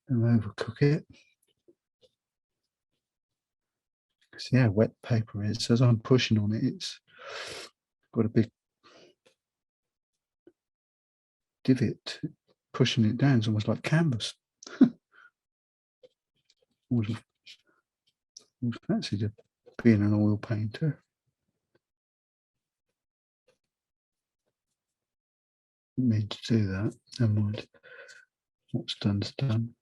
And overcook it. Because yeah, wet paper is, as I'm pushing on it, it's got a big divot. Pushing it down is almost like canvas. Always fancied being an oil painter. Didn't mean to do that. Never mind. What's done's done.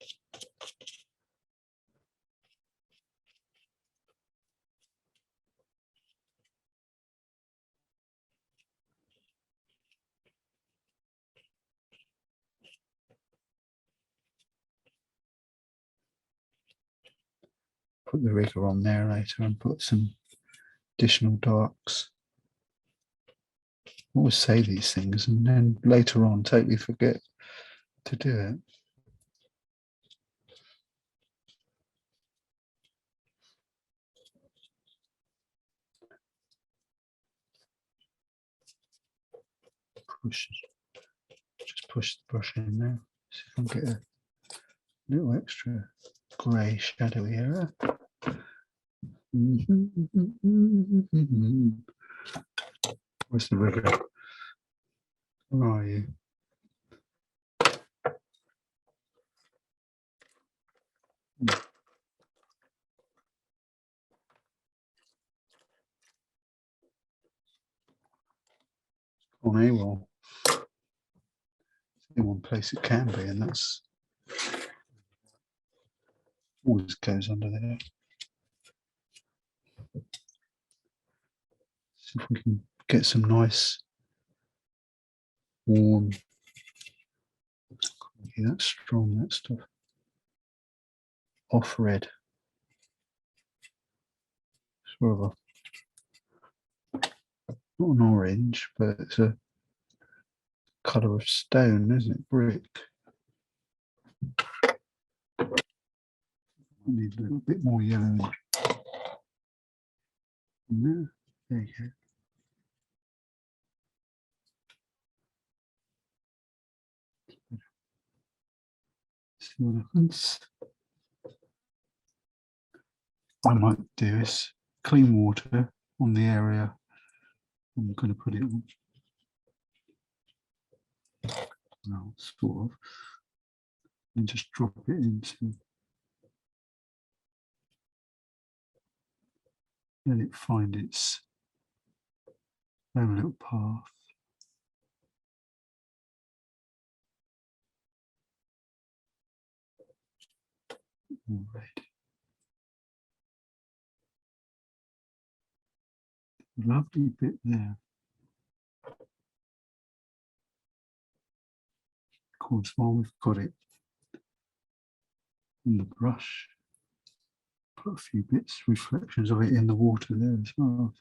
Put the rigger on there later and put some additional darks. I always say these things and then later on totally forget to do it. Just push the brush in there. See if I can get a little extra grey shadowy area. Where's the rigger? Where are you? On AWOL. In one place it can be, and that's always goes under there. See if we can get some nice warm. Yeah, that's strong, that stuff. Off red. Sort of not an orange, but it's a colour of stone, isn't it? Brick. I need a little bit more yellow. No, there you go. See what happens. What I might do is clean water on the area I'm going to put it on. Well, sort of. And just drop it into. Let it find its own little path. All red. Lovely bit there. Of course, while we've got it in the brush, put a few bits, reflections of it in the water there as well,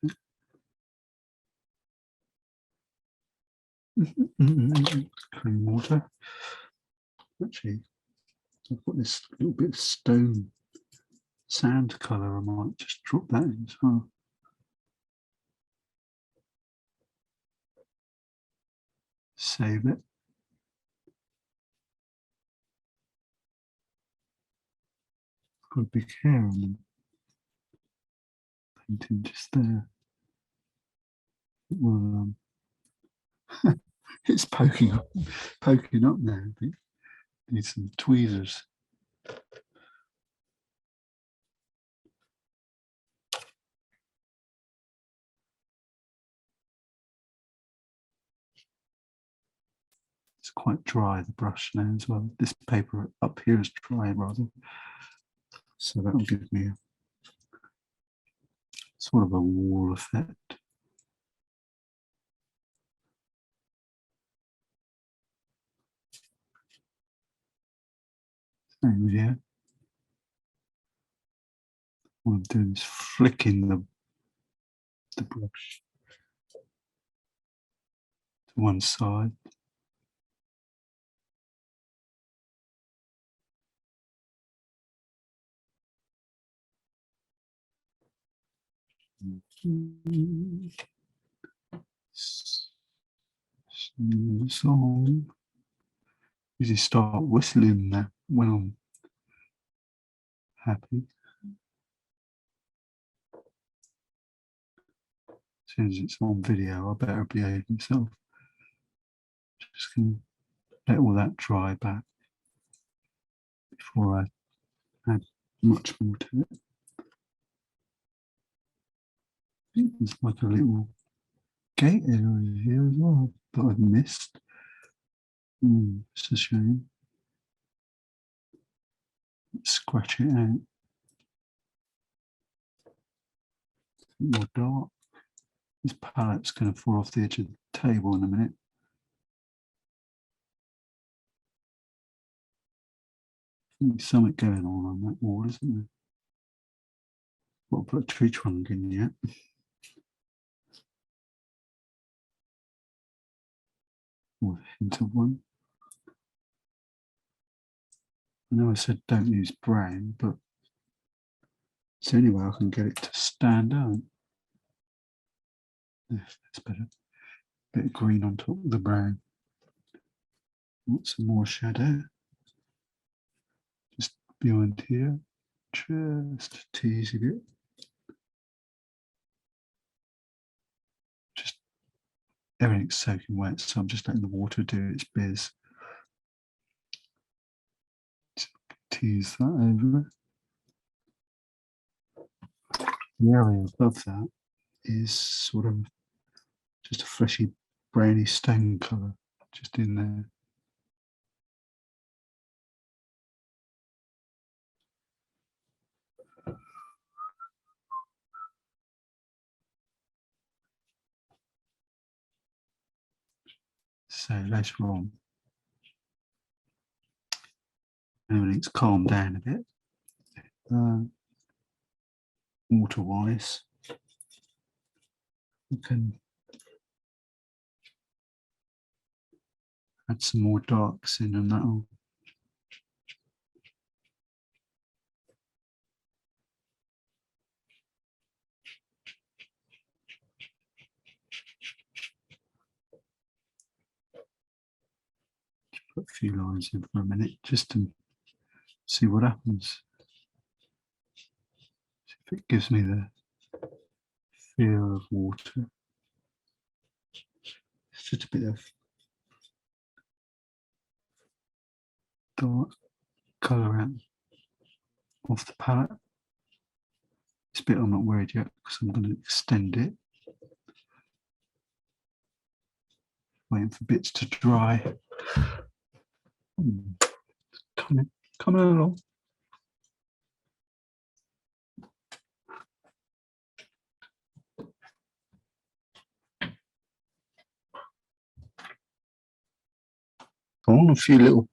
I think. Clean water. Actually, I've got this little bit of stone sand colour. I might just drop that in as well. Save it. Got a big hair on them. Painting just there. Well, it's poking up now. I think need some tweezers. It's quite dry, the brush now as well. This paper up here is dry rather, so that will give me a sort of a wall effect. Same here. What I'm doing is flicking the brush to one side. Song. Usually start whistling that when I'm happy. As soon as it's on video, I better behave myself. Just gonna let all that dry back before I add much more to it. I think there's like a little gate area here as well that I've missed. It's a shame. Let's scratch it out. More dark. This palette's going to fall off the edge of the table in a minute. There's something going on that wall, isn't there? Got to put a tree trunk in yet. Or a hint of one. I know I said don't use brown, but it's the only way I can get it to stand out. Yeah, that's better. Bit of green on top of the brown. Want some more shadow. Just behind here. Just teasing it. Just everything's soaking wet, so I'm just letting the water do its biz. Just tease that over. The area above that is sort of just a fleshy browny stone colour just in there. So later on, when it's calmed down a bit, water-wise, we can add some more darks in, and that'll put a few lines in for a minute just to see what happens. See if it gives me the feel of water. It's just a bit of dark colour out off the palette. This bit I'm not worried yet because I'm going to extend it. Waiting for bits to dry. Coming along. I want a few little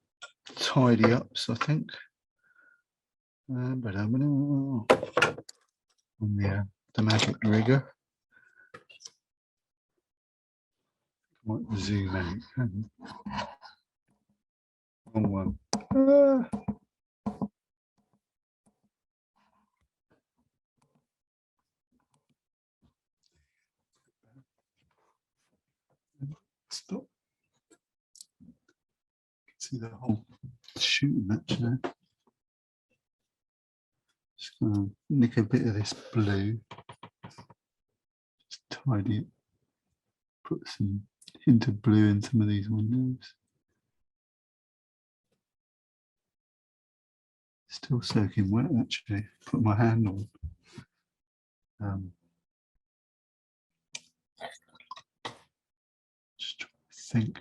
tidy ups, I think. On the magic rigger. Might zoom out. Wrong one. Stop. You can see the whole shooting match now. Just gonna nick a bit of this blue. Just tidy it. Put some hint of blue in some of these windows. Still soaking wet actually. Put my hand on. Just trying to think.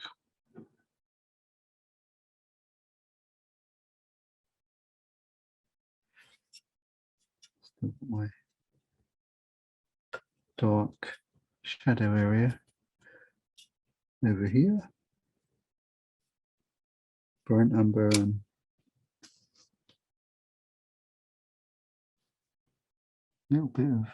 Still got my dark shadow area over here. Burnt umber and a little bit of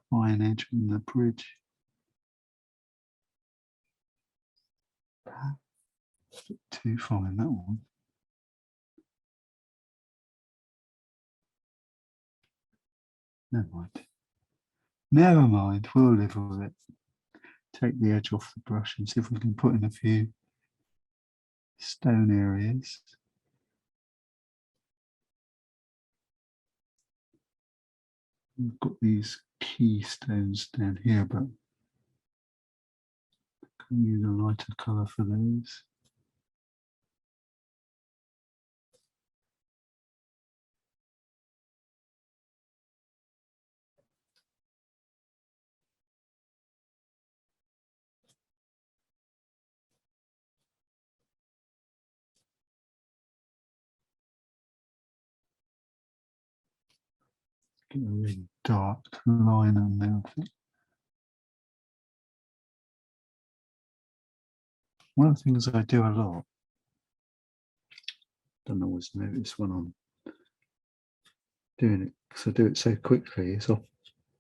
fine edge on the bridge. A bit too fine, that one. Never mind. Never mind, we'll live with it. Take the edge off the brush and see if we can put in a few stone areas. We've got these key stones down here, but can use a lighter colour for those. Get a really dark line on there, I think. One of the things I do a lot, don't always notice when I'm doing it because I do it so quickly, is I'll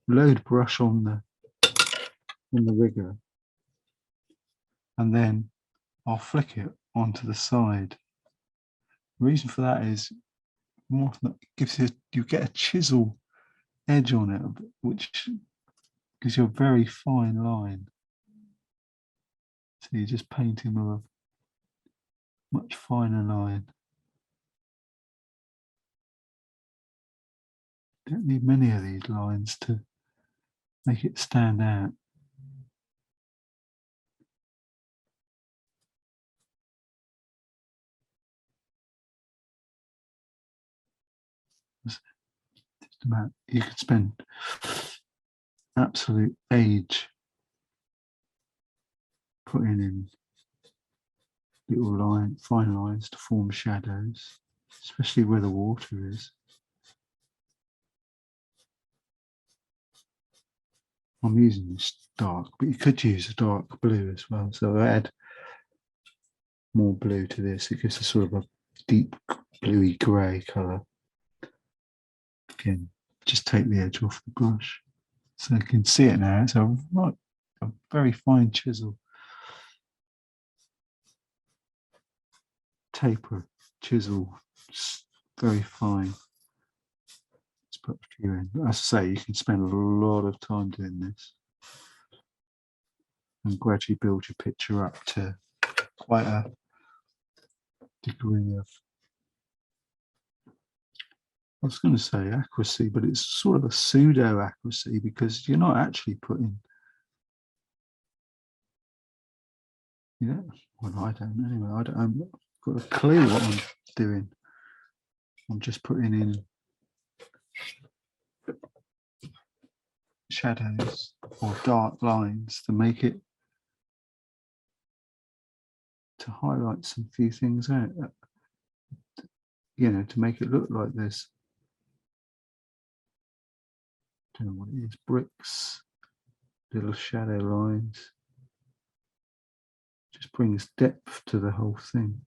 load brush on the rigger and then I'll flick it onto the side. The reason for that is more often it gives you get a chisel edge on it, which gives you a very fine line. So you're just painting with a much finer line. Don't need many of these lines to make it stand out. Just about, you could spend absolute age putting in little fine lines to form shadows, especially where the water is. I'm using this dark, but you could use a dark blue as well. So I add more blue to this. It gives a sort of a deep bluey grey colour. Again, just take the edge off the brush so you can see it now. It's a very fine chisel. Taper, chisel, very fine. Let's put a few in. As I say, you can spend a lot of time doing this and gradually build your picture up to quite a degree of, I was going to say accuracy, but it's sort of a pseudo accuracy because you're not actually putting, well, I don't anyway. I haven't got a clue what I'm doing. I'm just putting in shadows or dark lines to make it, to highlight some few things out, to make it look like this. I don't know what it is, bricks, little shadow lines. Just brings depth to the whole thing.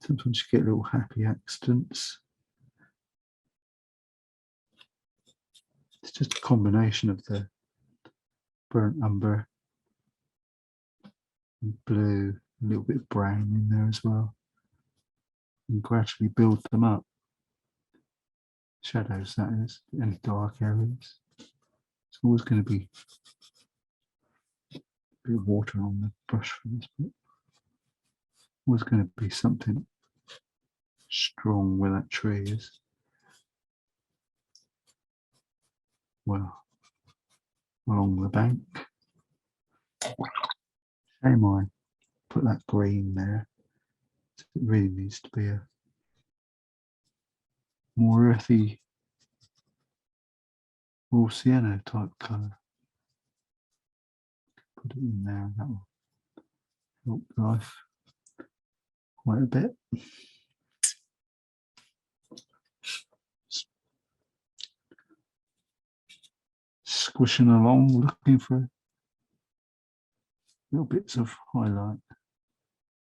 Sometimes you get little happy accidents. It's just a combination of the burnt umber and blue, a little bit of brown in there as well, and gradually build them up. Shadows, that is, any dark areas. It's always going to be a bit of water on the brush for this bit. Always going to be something strong where that tree is. Well, along the bank. Shame I put that green there. It really needs to be a more earthy raw sienna type colour. Put it in there, that will help life quite a bit. Squishing along, looking for little bits of highlight.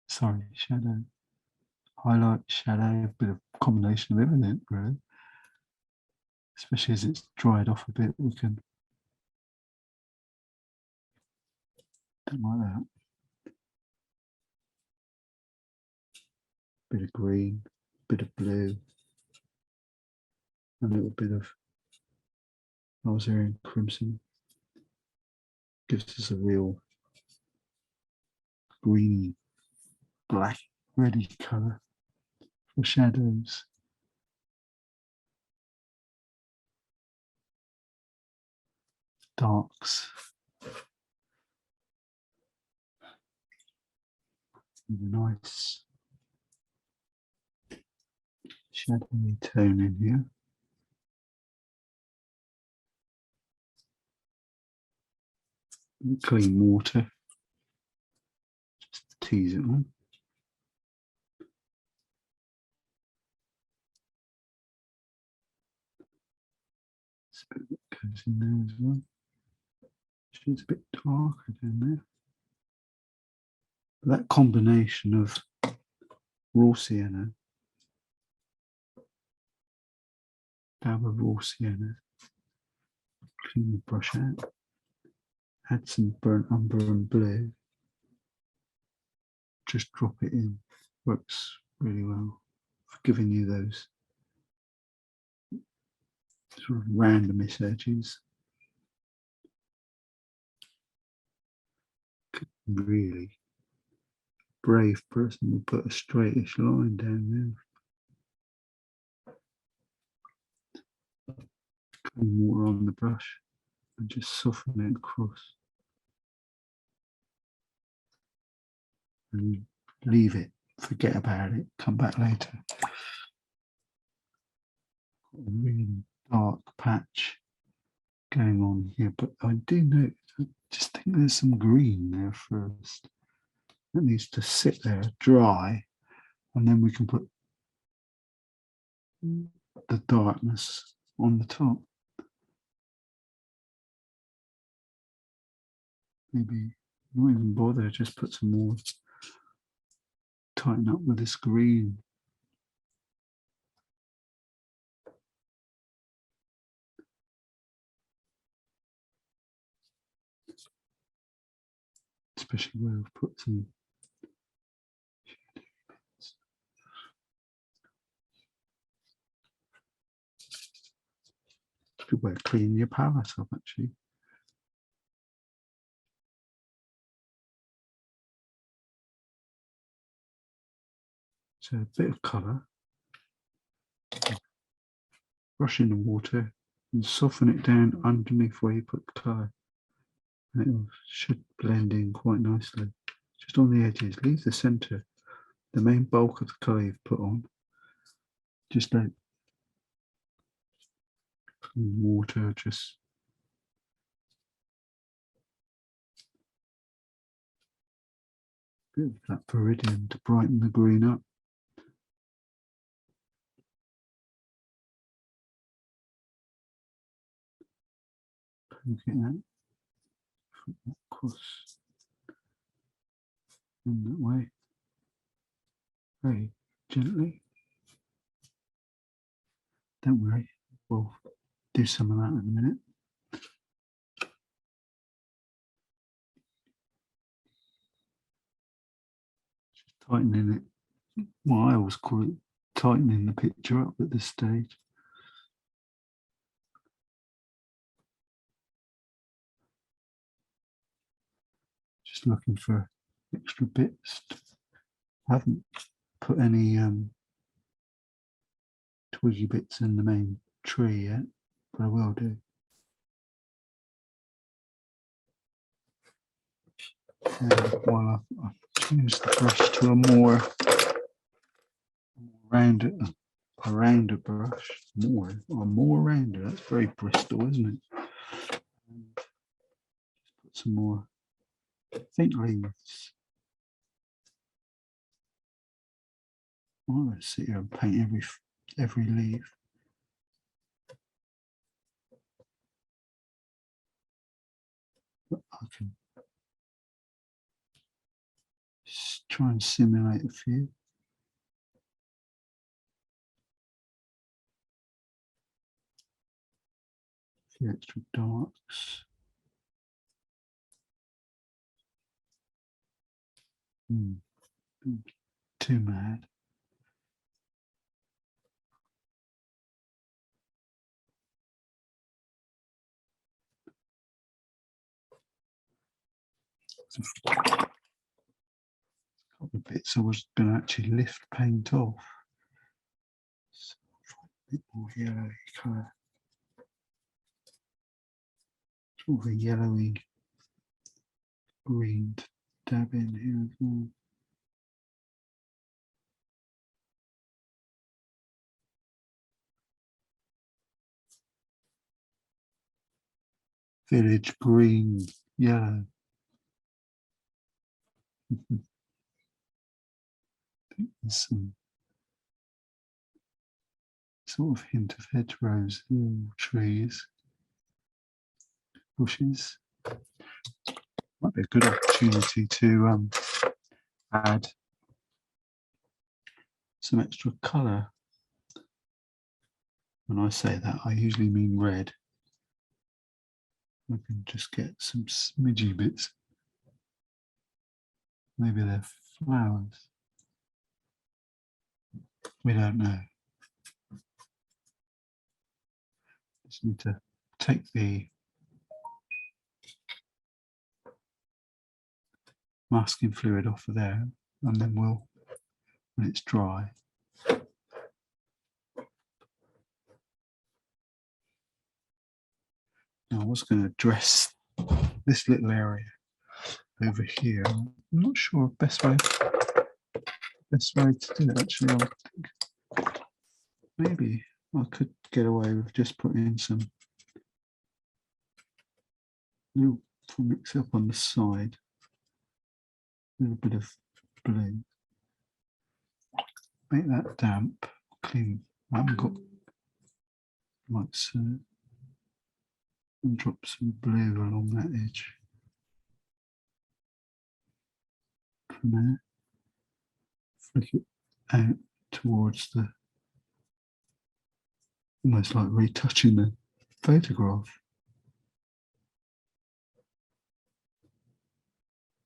Sorry, shadow. Highlight, shadow, a bit of combination of everything, really. Especially as it's dried off a bit, we can. Don't like that. Bit of green, bit of blue, a little bit of alizarin crimson. Gives us a real greeny, black, reddy colour for shadows. Darks. Nice shadowy tone in here. Clean water, just to tease it on. This bit that goes in there as well. It's a bit darker down there. But that combination of raw sienna, dab of raw sienna, clean the brush out, add some burnt umber and blue, just drop it in, works really well for giving you those sort of randomest edges. Really brave person will put a straightish line down there. Clean water on the brush and just soften it across. And leave it, forget about it, come back later. Got a really dark patch going on here, but I do know, I just think there's some green there first. It needs to sit there, dry, and then we can put the darkness on the top. maybe not even bother, just put some more, tighten up with this green. Especially where I've put some it's a good way of cleaning your palette up, actually. So a bit of colour, brush in the water and soften it down underneath where you put the colour. And it should blend in quite nicely. Just on the edges, leave the centre, the main bulk of the colour you've put on. Just let water just a bit of that viridian to brighten the green up. Look at that. Across in that way. Very gently. Don't worry, we'll do some of that in a minute. Just tightening it. Well, I always call it tightening the picture up at this stage. Just looking for extra bits. I haven't put any twiggy bits in the main tree yet, but I will do. And while I've changed the brush to a more rounder brush, more rounder. That's very Bristol, isn't it? And put some more faint leaves. Let's sit here and paint every leaf. But I can just try and simulate a few. A few extra darks. Too mad. A couple of bits I was going to actually lift paint off. So a bit more yellowy colour. Sort of a yellowy green dab in here as well. Village green, yellow. There's some sort of hint of hedgerows, trees, bushes. Might be a good opportunity to add some extra colour. When I say that, I usually mean red. I can just get some smidgy bits. Maybe they're flowers. We don't know. Just need to take the masking fluid off of there, and then we'll, when it's dry, now I was going to dress this little area over here. I'm not sure best way to do it. Actually, I think maybe I could get away with just putting some little mix up on the side, a little bit of blue. Make that damp, clean. I haven't got like so, and drop some blue along that edge. from there, flick it out towards the, almost like retouching the photograph.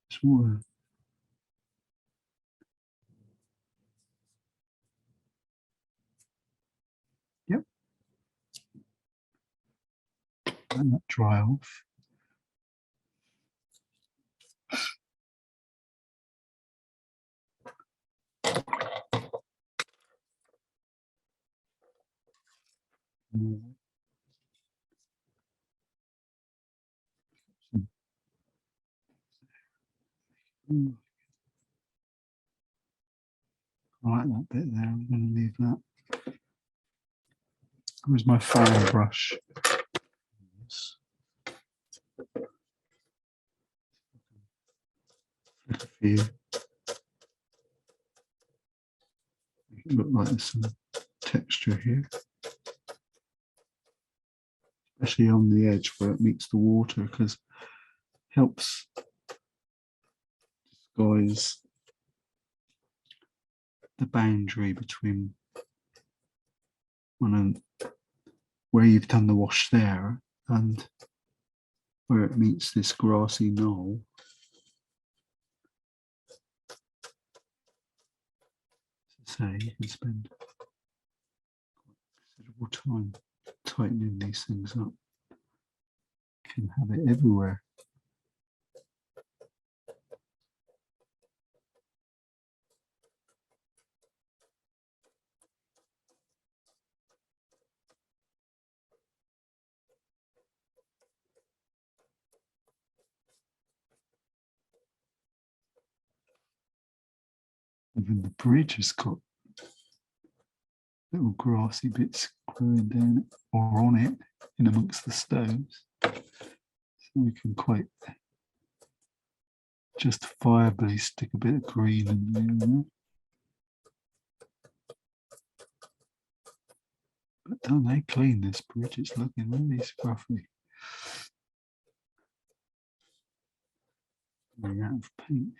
Sort of. Yep. Let that dry off. I like that bit there. I'm going to leave that. Where's my fan brush? Flick a few. Make it look like there's some texture here, especially on the edge where it meets the water, because it helps disguise the boundary between where you've done the wash there and where it meets this grassy knoll. So you can spend considerable time tightening these things up. You can have it everywhere. Even the bridge has got little grassy bits growing down it or on it in amongst the stones. So we can quite justifiably stick a bit of green in there. But don't they clean this bridge? It's looking really scruffy. Running out of paint.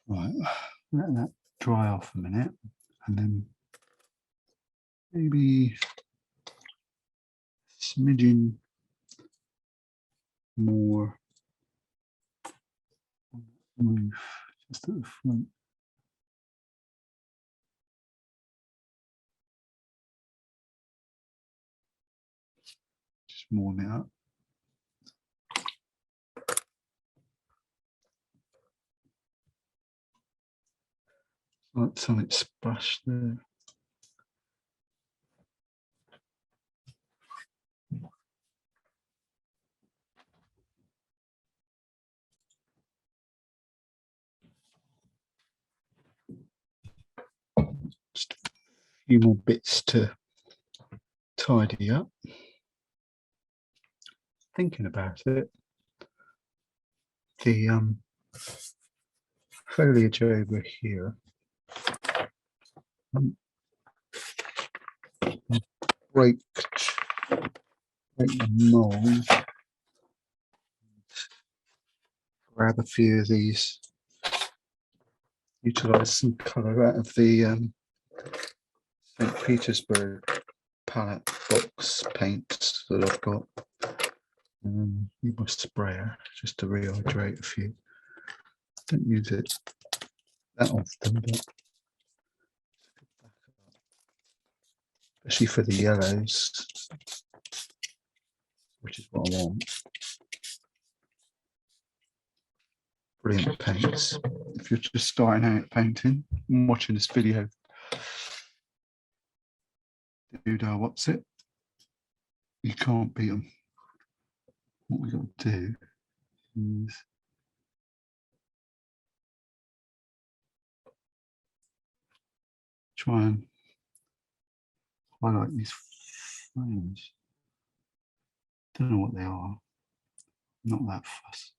Right, let that dry off a minute, and then maybe smidgen more on the roof, just at the front. Just warm it up. Like something splashed there. Just a few more bits to tidy up. Thinking about it, the foliage over here break the mold, grab a few of these, utilize some colour out of the St. Petersburg palette box paints that I've got. Use my sprayer just to rehydrate a few. Don't use it that often, but especially for the yellows, which is what I want. Brilliant paints. If you're just starting out painting and watching this video, dude, what's it? You can't beat them. What we got to do is try and highlight these flames. Don't know what they are. Not that fussed.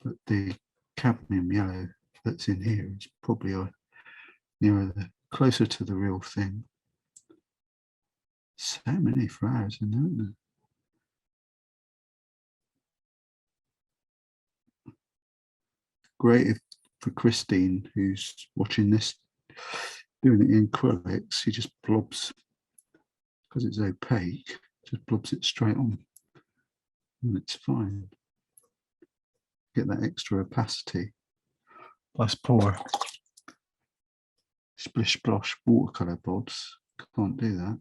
But the cadmium yellow that's in here is probably nearer closer to the real thing. So many flowers in there, aren't there? Great if, for Christine, who's watching this, doing it in acrylics, she just blobs, because it's opaque, just blobs it straight on. And it's fine. Get that extra opacity. Let's pour splish splosh watercolor blobs. Can't do that.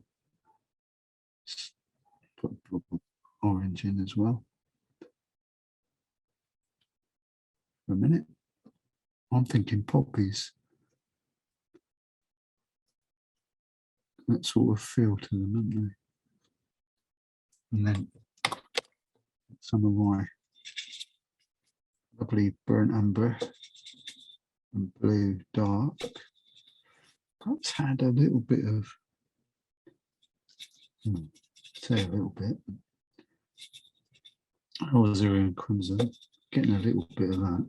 Just put a blob of orange in as well. For a minute. I'm thinking poppies. That sort of feel to them, don't they? And then some of my lovely burnt umber and blue dark. Perhaps had a little bit of, say a little bit, alizarin crimson, getting a little bit of that.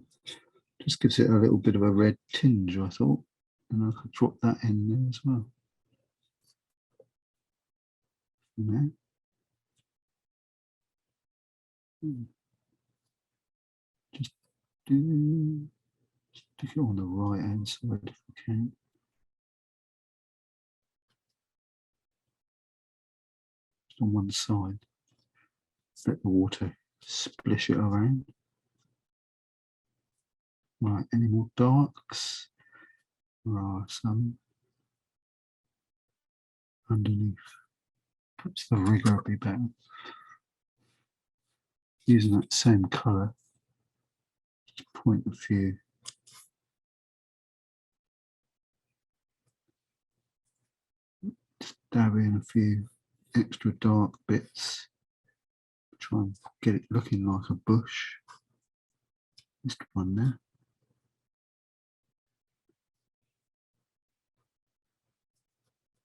Just gives it a little bit of a red tinge, I thought. And I could drop that in there as well. Just stick it on the right hand side if I can. Just on one side. Let the water splish it around. Right, any more darks? There are some underneath. Perhaps the rigger would be better. Using that same colour, just point a few. Just dab in a few extra dark bits. Try and get it looking like a bush. Just one there.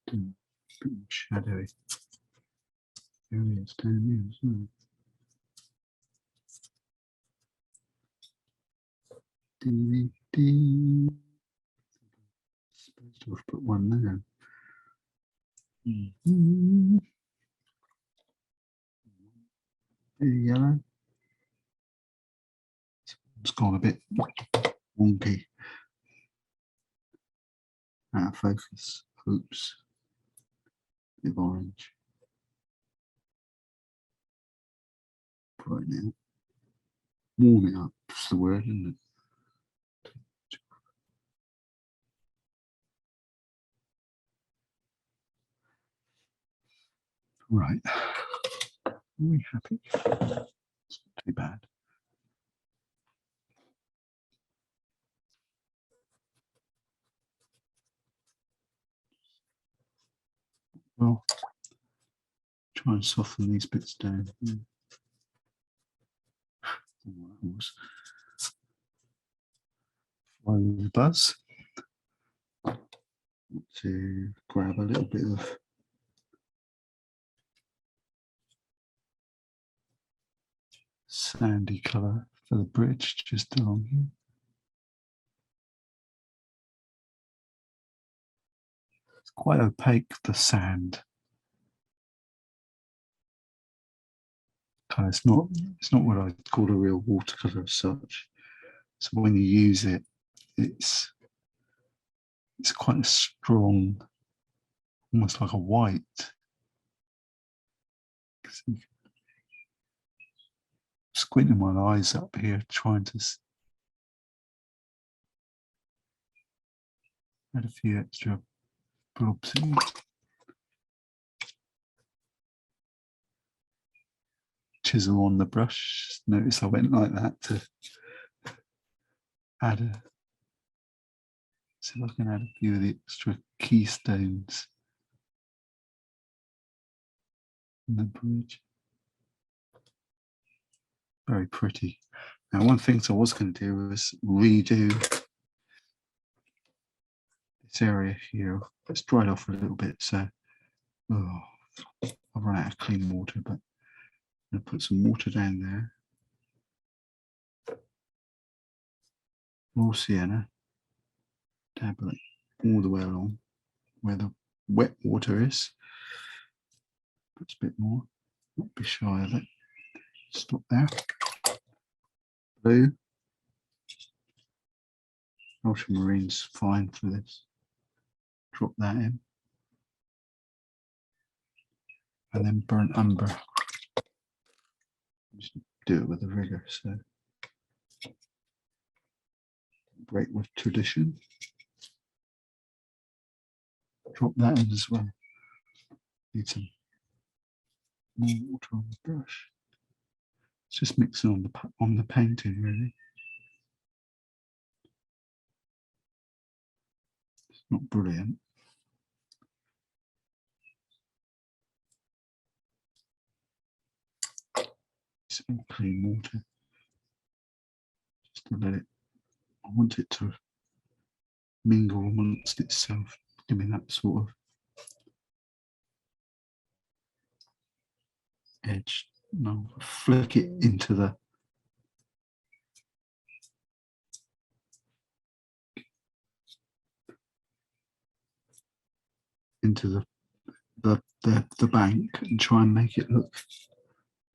A bit more shadowy areas down here as well. Supposed to have put one there. Yellow. It's gone a bit wonky. Out of focus. Oops. Bit of orange. Right now. Warm it up, that's the word, isn't it? Right. Are we happy? It's not too bad. Well, try and soften these bits down. Follow the buzz. To grab a little bit of sandy colour for the bridge just along here. It's quite opaque, the sand. It's not what I call a real watercolour as such. So when you use it, it's quite a strong, almost like a white. Squinting my eyes up here, trying to add a few extra blobs in. Chisel on the brush. Notice I went like that to add a. See if I can add a few of the extra keystones in the bridge. Very pretty. Now, one thing I was going to do was redo this area here. It's dried off a little bit, so I've run out of clean water, but I'm going to put some water down there. Raw sienna, dab it all the way along where the wet water is. Perhaps a bit more. Not be shy of it. Stop there. Blue. Ultramarine's fine for this. Drop that in. And then burnt umber. Just do it with a rigger, so break with tradition. Drop that in as well. Need some more water on the brush. It's just mixing on the painting, really. It's not brilliant. Some clean water. Just to let it. I want it to mingle amongst itself. Give me that sort of edge. No, flick it into the the bank and try and make it look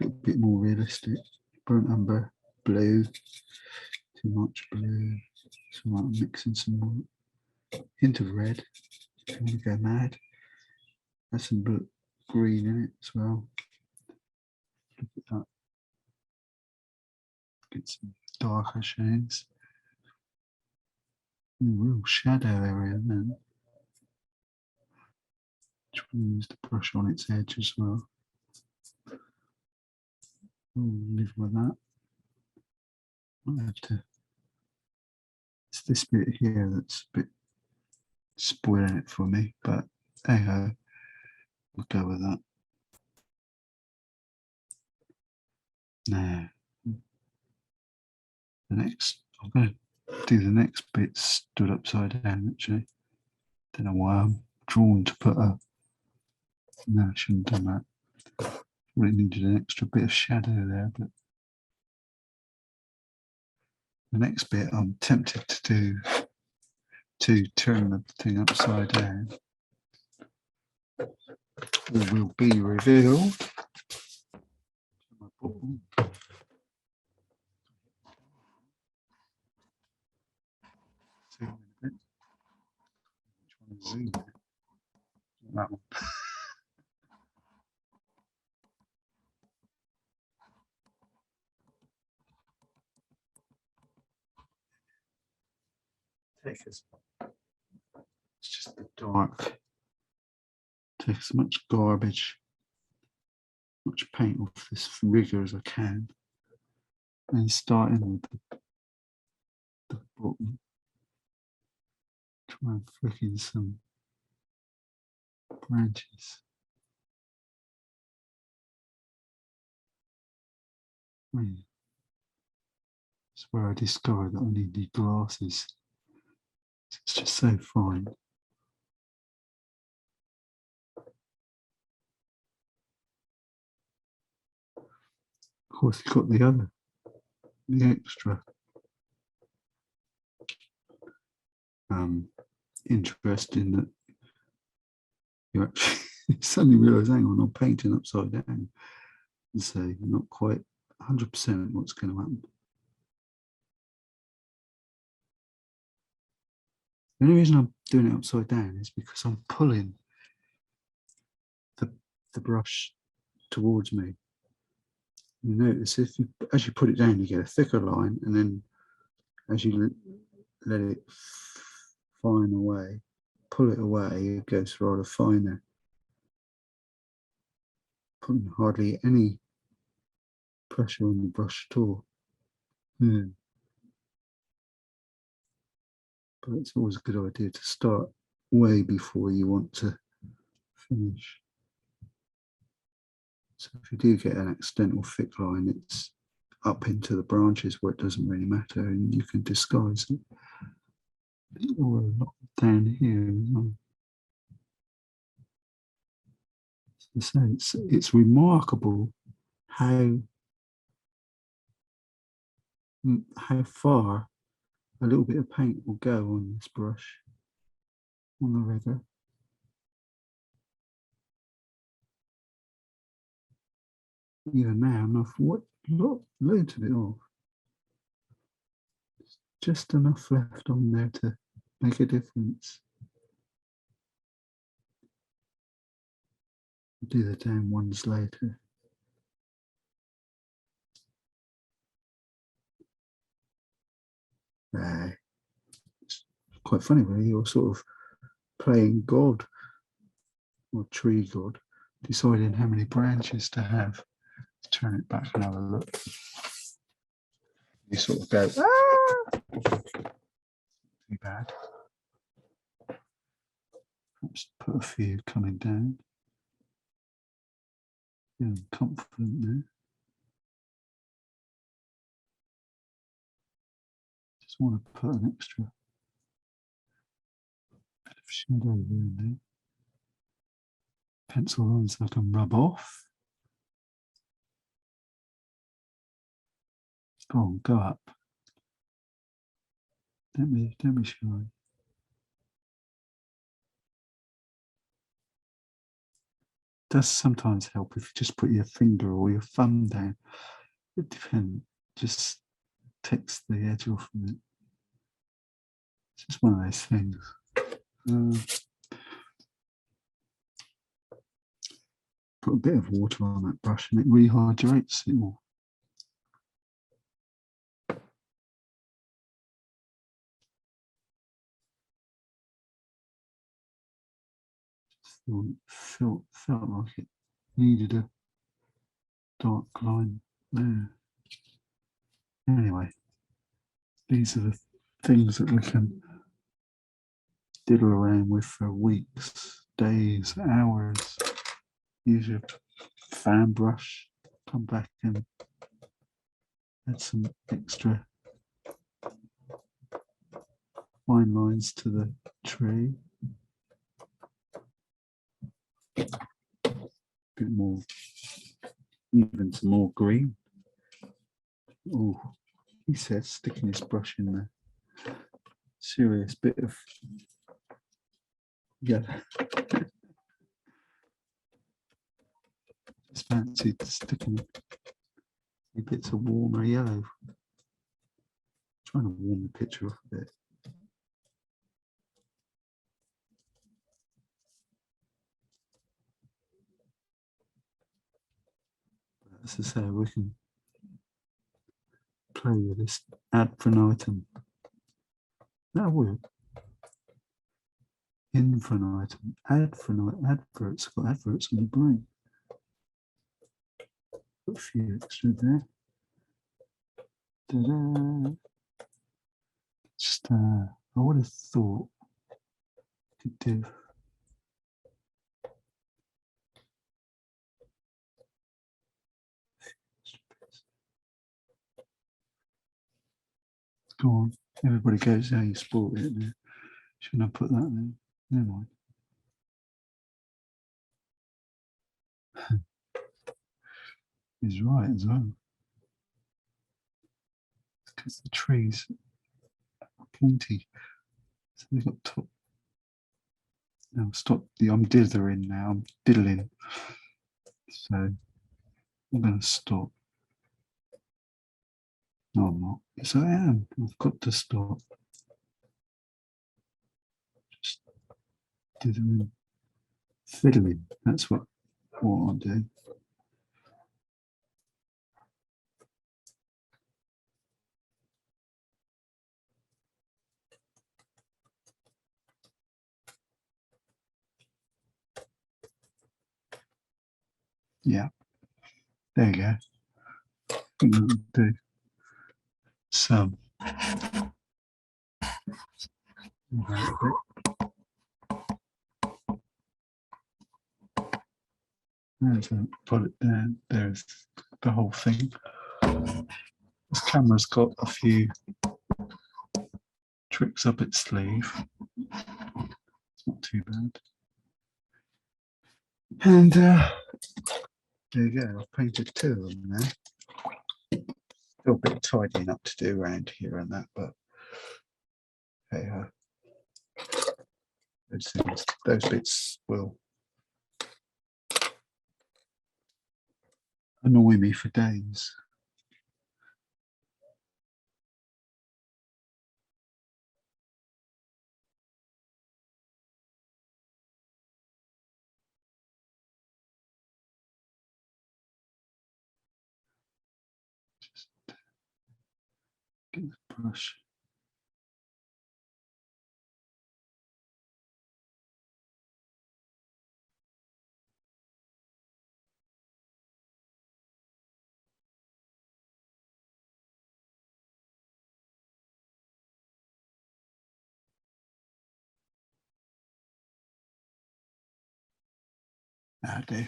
a bit more realistic. Burnt umber, blue, too much blue. So I'm mixing some more. Hint of red. If you want to go mad. There's some green in it as well. Look at that. Get some darker shades. Real shadow area then. Try and use the brush on its edge as well. Live with that. Might have to. It's this bit here that's a bit spoiling it for me, but hey ho, we'll go with that. Now, I'm going to do the next bit stood upside down actually. Don't know why I'm drawn to put a. No, I shouldn't have done that. Really needed an extra bit of shadow there, but the next bit I'm tempted to do to turn the thing upside down. All will be revealed. Zoom it. That one. Take as it's just the dark. Take as much garbage, much paint off this rigger as I can, and starting with the bottom. Try and flick in some branches. It's where I discovered that I needed glasses. It's just so fine. Of course, you've got the extra interest in that you actually suddenly realise, hang on, I'm painting upside down. And so you're not quite 100% what's going to happen. The only reason I'm doing it upside down is because I'm pulling the brush towards me. You notice as you put it down, you get a thicker line, and then as you let it fine away, pull it away, it goes rather finer. Putting hardly any pressure on the brush at all. But it's always a good idea to start way before you want to finish. So if you do get an accidental thick line, it's up into the branches where it doesn't really matter, and you can disguise it. Or a lot down here as well. So it's remarkable how far a little bit of paint will go on this brush, on the rigger. even now, loads of it off. Just enough left on there to make a difference. I'll do the down ones later. It's quite funny, really. You're sort of playing God or tree God, deciding how many branches to have. Turn it back and have a look. You sort of go, ah! Too bad. Perhaps put a few coming down. Feeling confident there. Just want to put an extra bit of shadow here and there. Pencil lines I can rub off. Go on, go up. Don't be shy. Does sometimes help if you just put your finger or your thumb down. It depends. Just takes the edge off of it. It's just one of those things. Put a bit of water on that brush and it rehydrates it all. Felt like it needed a dark line there. Anyway, these are the things that we can diddle around with for weeks, days, hours. Use your fan brush, come back and add some extra fine lines to the tree. A bit more, even some more green. Oh, he says sticking his brush in there. Serious bit of yellow. Just fancied sticking a bits of warmer yellow. Trying to warm the picture up a bit. But as I say, we can play with this ad infinitum. That word. Infinitum. Adverts. Got adverts on the brain. Put a few extra there. Ta-da. Just I would have thought could do. Go on. Everybody goes, how you sport it now. Shouldn't I put that there? Never mind. He's right as well. Because the trees are pointy. So they've got top. Now stop the I'm dithering now, I'm diddling. So I'm gonna stop. No, I'm not. Yes, I am. I've got to stop. Just dithering. Fiddling. That's what I'll do. Yeah. There you go. I think that'll do. Some. There's a, put it down. There's the whole thing. This camera's got a few tricks up its sleeve. It's not too bad. And there you go. I've painted two of them now. Still a bit of tidying up to do around here and that, but hey, those bits will annoy me for days. Just get the brush. I do.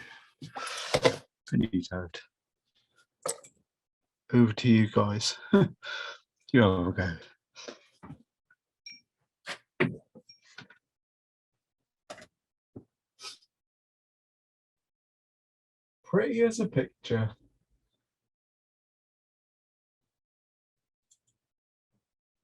Finitoed. Over to you guys. You have a go. Pretty as a picture.